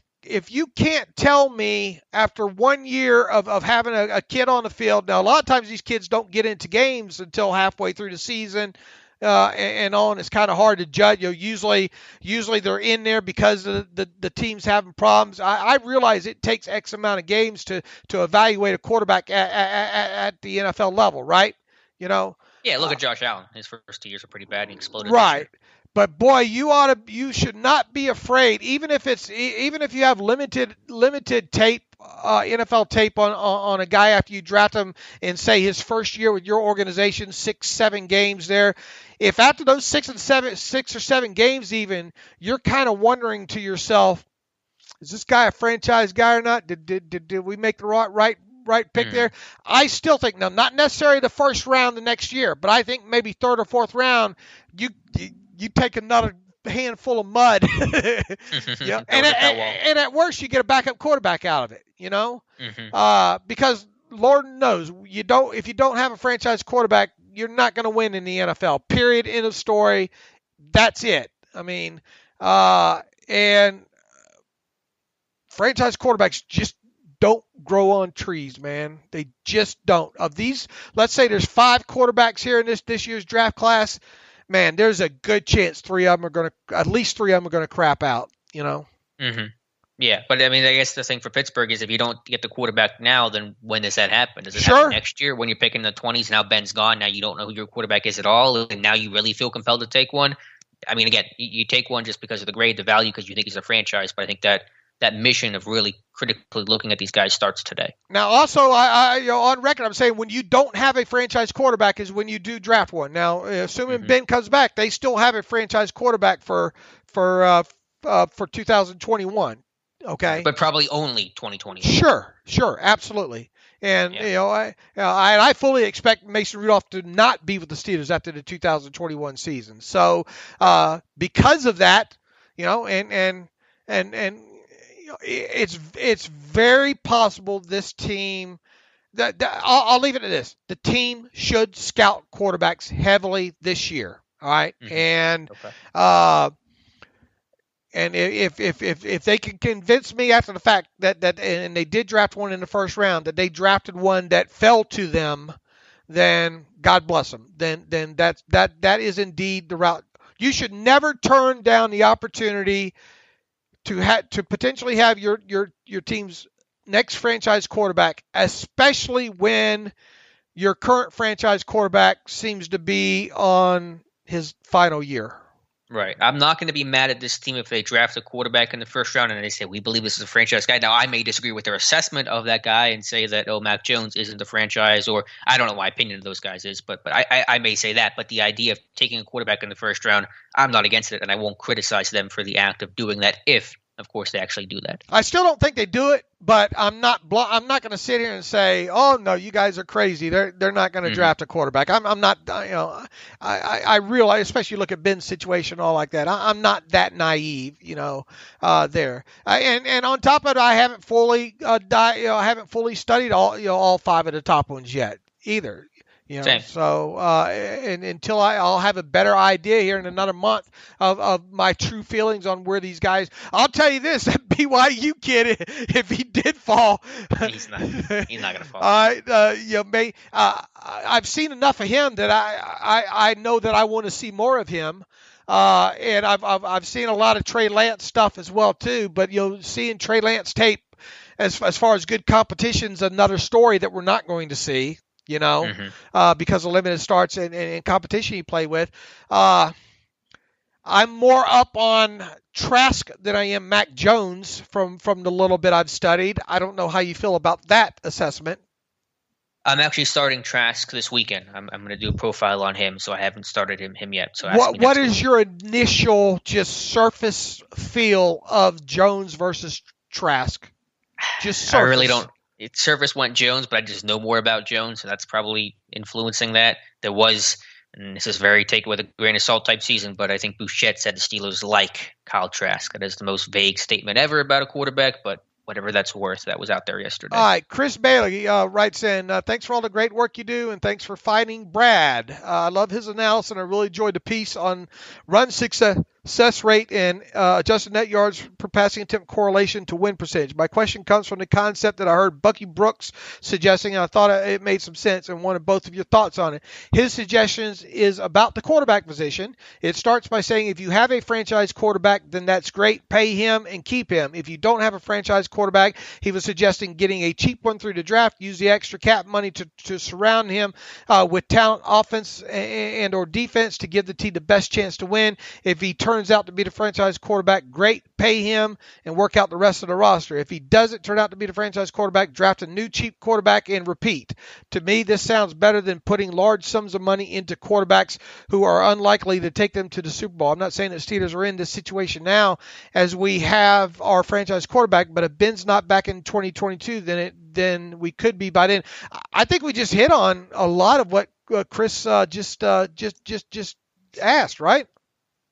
Speaker 3: tell me after 1 year of having a kid on the field, now a lot of times these kids don't get into games until halfway through the season. And on, it's kind of hard to judge. Usually they're in there because the team's having problems. I realize it takes X amount of games to evaluate a quarterback at the NFL level, right?
Speaker 2: Yeah, look at Josh Allen. His first 2 years are pretty bad. He exploded.
Speaker 3: Right. But boy, you should not be afraid, even if you have limited tape, NFL tape on a guy after you draft him and say his first year with your organization, 6-7 games there. If after those 6 or 7 games even, you're kind of wondering to yourself, is this guy a franchise guy or not? Did we make the right pick there? I still think, no, not necessarily the first round the next year, but I think maybe third or fourth round, you take another handful of mud, and at worst you get a backup quarterback out of it, because Lord knows if you don't have a franchise quarterback, you're not going to win in the NFL. Period. End of story. That's it. I mean, and franchise quarterbacks just don't grow on trees, man. They just don't. Of these, let's say there's 5 quarterbacks here in this year's draft class. man, there's a good chance at least three of them are going to crap out, you know?
Speaker 2: Mm-hmm. Yeah, but I mean, I guess the thing for Pittsburgh is if you don't get the quarterback now, then when does that happen? Does it happen next year when you're picking the 20s? Now Ben's gone. Now you don't know who your quarterback is at all, and now you really feel compelled to take one. I mean, again, you take one just because of the grade, the value, because you think he's a franchise. But I think that mission of really critically looking at these guys starts today.
Speaker 3: Now, also, I on record, I'm saying when you don't have a franchise quarterback is when you do draft one. Now, assuming Ben comes back, they still have a franchise quarterback for 2021. Okay,
Speaker 2: but probably only 2020.
Speaker 3: Sure, absolutely. And I fully expect Mason Rudolph to not be with the Steelers after the 2021 season. So because of that, and it's very possible this team. I'll leave it at this: the team should scout quarterbacks heavily this year. All right, and and if they can convince me after the fact that and they did draft one in the first round, that they drafted one that fell to them, then God bless them. Then that is indeed the route. You should never turn down the opportunity to potentially have your team's next franchise quarterback, especially when your current franchise quarterback seems to be on his final year.
Speaker 2: Right. I'm not going to be mad at this team if they draft a quarterback in the first round and they say, we believe this is a franchise guy. Now, I may disagree with their assessment of that guy and say that, Mac Jones isn't the franchise, or I don't know what my opinion of those guys is, but I may say that. But the idea of taking a quarterback in the first round, I'm not against it, and I won't criticize them for the act of doing that if, of course, they actually do that.
Speaker 3: I still don't think they do it, but I'm not going to sit here and say, "Oh no, you guys are crazy. They're not going to draft a quarterback." I'm not. I realize, especially look at Ben's situation, all like that. I'm not that naive, there. And on top of it, I haven't fully studied all five of the top ones yet either.
Speaker 2: Same.
Speaker 3: So and until I'll have a better idea here in another month of my true feelings on where these guys. I'll tell you this: that BYU kid, if he did fall,
Speaker 2: he's not going to fall.
Speaker 3: I've seen enough of him that I know that I want to see more of him. And I've seen a lot of Trey Lance stuff as well too. But seeing Trey Lance tape as far as good competition's another story that we're not going to see. Because of limited starts and competition you play with. I'm more up on Trask than I am Mac Jones from the little bit I've studied. I don't know how you feel about that assessment.
Speaker 2: I'm actually starting Trask this weekend. I'm going to do a profile on him, so I haven't started him yet. So
Speaker 3: what is your initial just surface feel of Jones versus Trask? Just surface.
Speaker 2: I really don't. Surface went Jones, but I just know more about Jones, so that's probably influencing that. There was, and this is very take it with a grain of salt type season, but I think Bouchette said the Steelers like Kyle Trask. That is the most vague statement ever about a quarterback, but whatever that's worth, that was out there yesterday.
Speaker 3: All right, Chris Bailey writes in, thanks for all the great work you do, and thanks for fighting Brad. I love his analysis, and I really enjoyed the piece on run success rate and adjusted net yards per passing attempt correlation to win percentage. My question comes from the concept that I heard Bucky Brooks suggesting, and I thought it made some sense and wanted both of your thoughts on it. His suggestions is about the quarterback position. It starts by saying if you have a franchise quarterback, then that's great. Pay him and keep him. If you don't have a franchise quarterback, he was suggesting getting a cheap one through the draft, use the extra cap money to surround him with talent, offense and or defense to give the team the best chance to win. If he turns out to be the franchise quarterback, great, pay him and work out the rest of the roster. If he doesn't turn out to be the franchise quarterback, draft a new cheap quarterback and repeat. To me, this sounds better than putting large sums of money into quarterbacks who are unlikely to take them to the Super Bowl. I'm not saying that Steelers are in this situation now as we have our franchise quarterback, but if Ben's not back in 2022, then we could be by then. I think we just hit on a lot of what Chris just asked, right?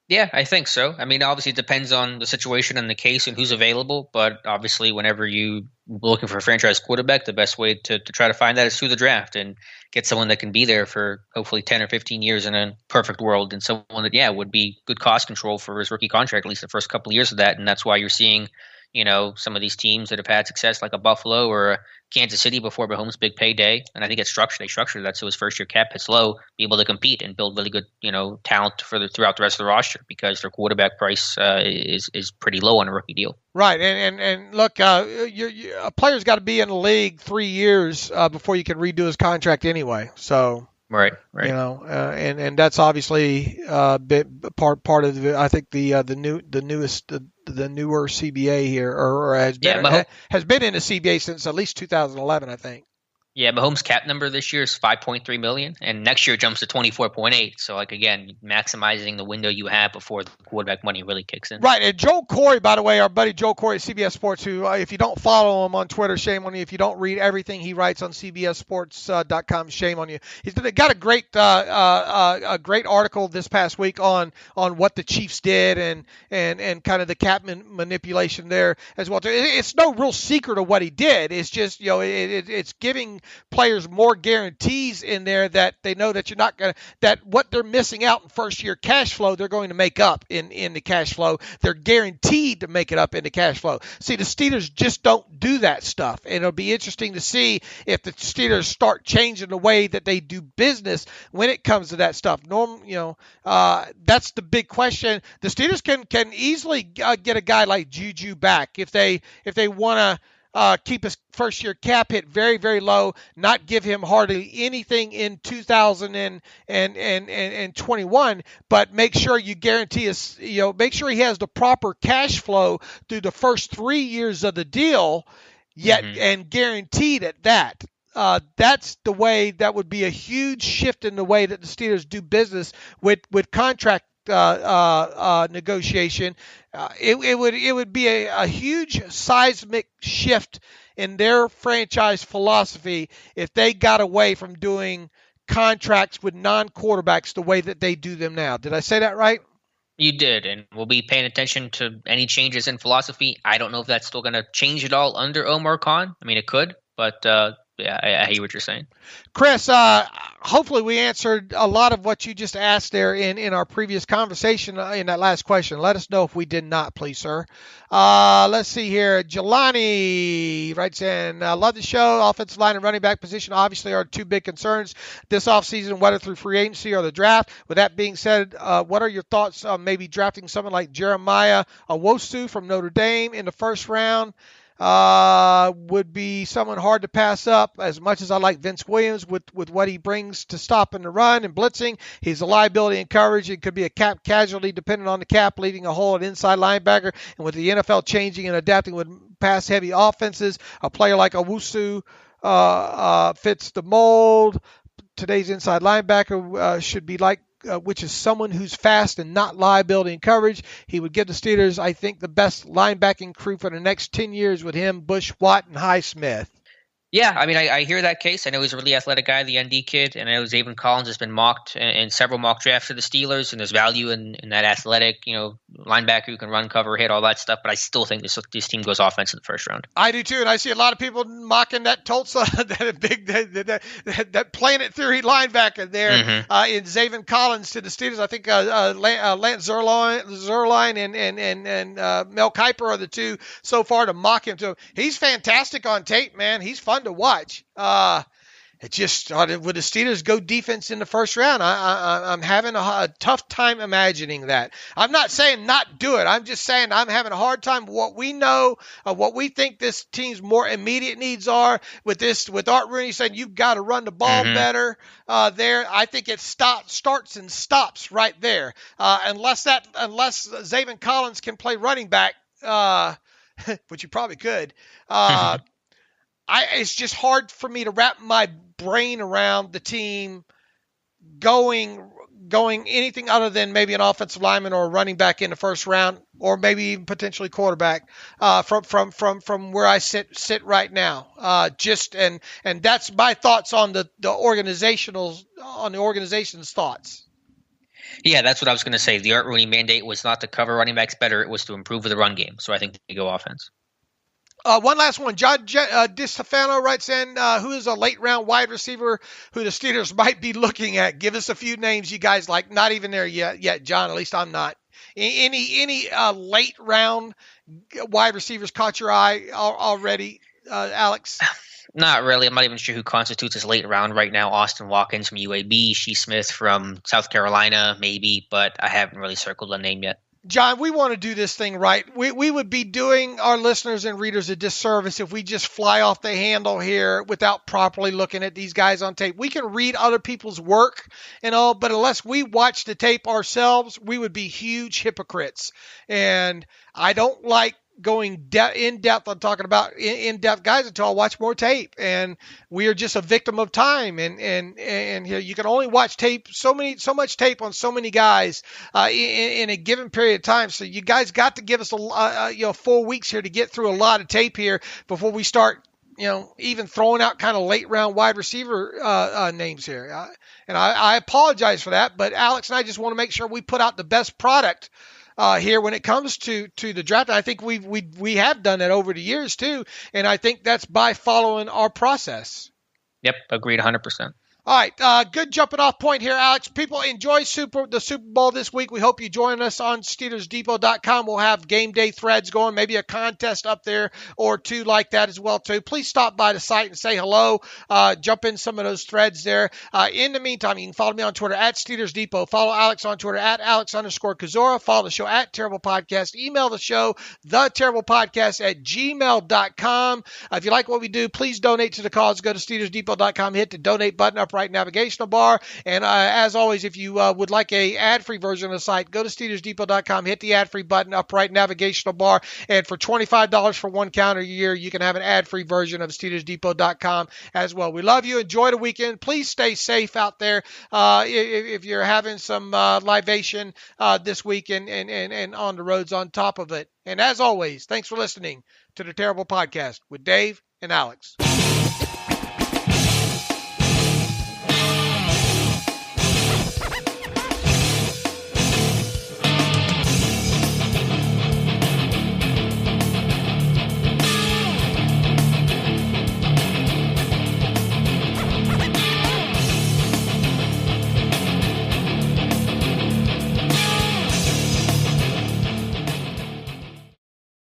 Speaker 2: Yeah, I think so. I mean, obviously it depends on the situation and the case and who's available, but obviously whenever you're looking for a franchise quarterback, the best way to try to find that is through the draft and get someone that can be there for hopefully 10 or 15 years in a perfect world, and someone that, would be good cost control for his rookie contract, at least the first couple of years of that. And that's why you're seeing, some of these teams that have had success like a Buffalo or a Kansas City before Mahomes' big payday. And I think they structured that so his first year cap hits low, be able to compete and build really good, talent throughout the rest of the roster because their quarterback price is pretty low on a rookie deal.
Speaker 3: Right, and look, a player's got to be in the league 3 years before you can redo his contract anyway. So.
Speaker 2: Right.
Speaker 3: And that's obviously part of I think the newer CBA here, or has been in the CBA since at least 2011, I think.
Speaker 2: Yeah, Mahomes' cap number this year is $5.3 million, and next year it jumps to $24.8. So, again, maximizing the window you have before the quarterback money really kicks in.
Speaker 3: Right, and Joel Corey, by the way, our buddy Joel Corey at CBS Sports, who, if you don't follow him on Twitter, shame on you. If you don't read everything he writes on CBSSports.com, shame on you. He's got a great article this past week on what the Chiefs did and kind of the cap manipulation there as well. It's no real secret of what he did. It's just it's giving players more guarantees in there that they know that that what they're missing out in first year cash flow, they're going to make up in the cash flow. They're guaranteed to make it up in the cash flow. See, the Steelers just don't do that stuff. And it'll be interesting to see if the Steelers start changing the way that they do business when it comes to that stuff. That's the big question. The Steelers can easily get a guy like Juju back if they want to keep his first year cap hit very, very low, not give him hardly anything in 2021, but make sure you guarantee make sure he has the proper cash flow through the first 3 years of the deal, and guaranteed at that. That's the way. That would be a huge shift in the way that the Steelers do business with contract negotiation. It would be a huge seismic shift in their franchise philosophy if they got away from doing contracts with non-quarterbacks the way that they do them now. Did I say that right?
Speaker 2: You did, and we'll be paying attention to any changes in philosophy. I don't know if that's still going to change at all under Omar Khan. I mean, it could, but yeah, I hear what you're saying.
Speaker 3: Chris, hopefully we answered a lot of what you just asked there in our previous conversation in that last question. Let us know if we did not, please, sir. Let's see here. Jelani writes in, love the show. Offensive line and running back position obviously are two big concerns this offseason, whether through free agency or the draft. With that being said, what are your thoughts on maybe drafting someone like Jeremiah Owusu from Notre Dame in the first round? Would be someone hard to pass up. As much as I like Vince Williams with what he brings to stopping the run and blitzing, he's a liability in coverage. It could be a cap casualty depending on the cap, leaving a hole at inside linebacker. And with the NFL changing and adapting with pass-heavy offenses, a player like Owusu fits the mold. Today's inside linebacker should be like which is someone who's fast and not liability in coverage. He would give the Steelers, I think, the best linebacking crew for the next 10 years with him, Bush, Watt, and Highsmith.
Speaker 2: Yeah, I mean, I hear that case. I know he's a really athletic guy, the ND kid, and I know Zaven Collins has been mocked in several mock drafts for the Steelers, and there's value in that athletic, linebacker who can run, cover, hit, all that stuff. But I still think this team goes offense in the first round. I
Speaker 3: do too, and I see a lot of people mocking that Tulsa, that Planet Theory linebacker there in Zaven Collins to the Steelers. I think Lance Zerline and Mel Kiper are the two so far to mock him to. He's fantastic on tape, man. He's fun to watch. It just would the Steelers go defense in the first round? I'm having a tough time imagining that. I'm not saying not do it. I'm just saying I'm having a hard time. What we know, what we think this team's more immediate needs are with Art Rooney saying you've got to run the ball better. There, I think it starts and stops right there. Unless Zaven Collins can play running back, which he probably could. It's just hard for me to wrap my brain around the team going anything other than maybe an offensive lineman or a running back in the first round, or maybe even potentially quarterback from where I sit right now. And that's my thoughts on the organization's thoughts.
Speaker 2: Yeah, that's what I was going to say. The Art Rooney mandate was not to cover running backs better; it was to improve the run game. So I think they go offense.
Speaker 3: One last one. John DiStefano writes in, who is a late-round wide receiver who the Steelers might be looking at? Give us a few names you guys like. Not even there yet, John. At least I'm not. Any late round wide receivers caught your eye already, Alex?
Speaker 2: Not really. I'm not even sure who constitutes as late round right now. Austin Watkins from UAB, Shee Smith from South Carolina, maybe, but I haven't really circled a name yet.
Speaker 3: John, we want to do this thing right. We would be doing our listeners and readers a disservice if we just fly off the handle here without properly looking at these guys on tape. We can read other people's work and all, but unless we watch the tape ourselves, we would be huge hypocrites. And I don't like going in depth on talking about in depth guys until I watch more tape, and we are just a victim of time. And here you can only watch tape so much tape on so many guys in a given period of time. So you guys got to give us 4 weeks here to get through a lot of tape here before we start even throwing out kind of late round wide receiver names here. And I apologize for that, but Alex and I just want to make sure we put out the best product here when it comes to the draft. I think we have done that over the years too, and I think that's by following our process.
Speaker 2: Yep, agreed 100%.
Speaker 3: All right, good jumping off point here, Alex. People enjoy the Super Bowl this week. We hope you join us on SteelersDepot.com. We'll have game day threads going, maybe a contest up there or two like that as well too. Please stop by the site and say hello. Jump in some of those threads there. In the meantime, you can follow me on Twitter at Steelers Depot. Follow Alex on Twitter at Alex_Kozora. Follow the show at Terrible Podcast. Email the show, theterriblepodcast@gmail.com. If you like what we do, please donate to the cause. Go to SteelersDepot.com. Hit the donate button up right navigational bar. And as always, if you would like a ad-free version of the site, go to SteelersDepot.com, hit the ad-free button up right navigational bar. And for $25 for one calendar year, you can have an ad-free version of SteelersDepot.com as well. We love you. Enjoy the weekend. Please stay safe out there if you're having some libation this week and on the roads on top of it. And as always, thanks for listening to the Terrible Podcast with Dave and Alex.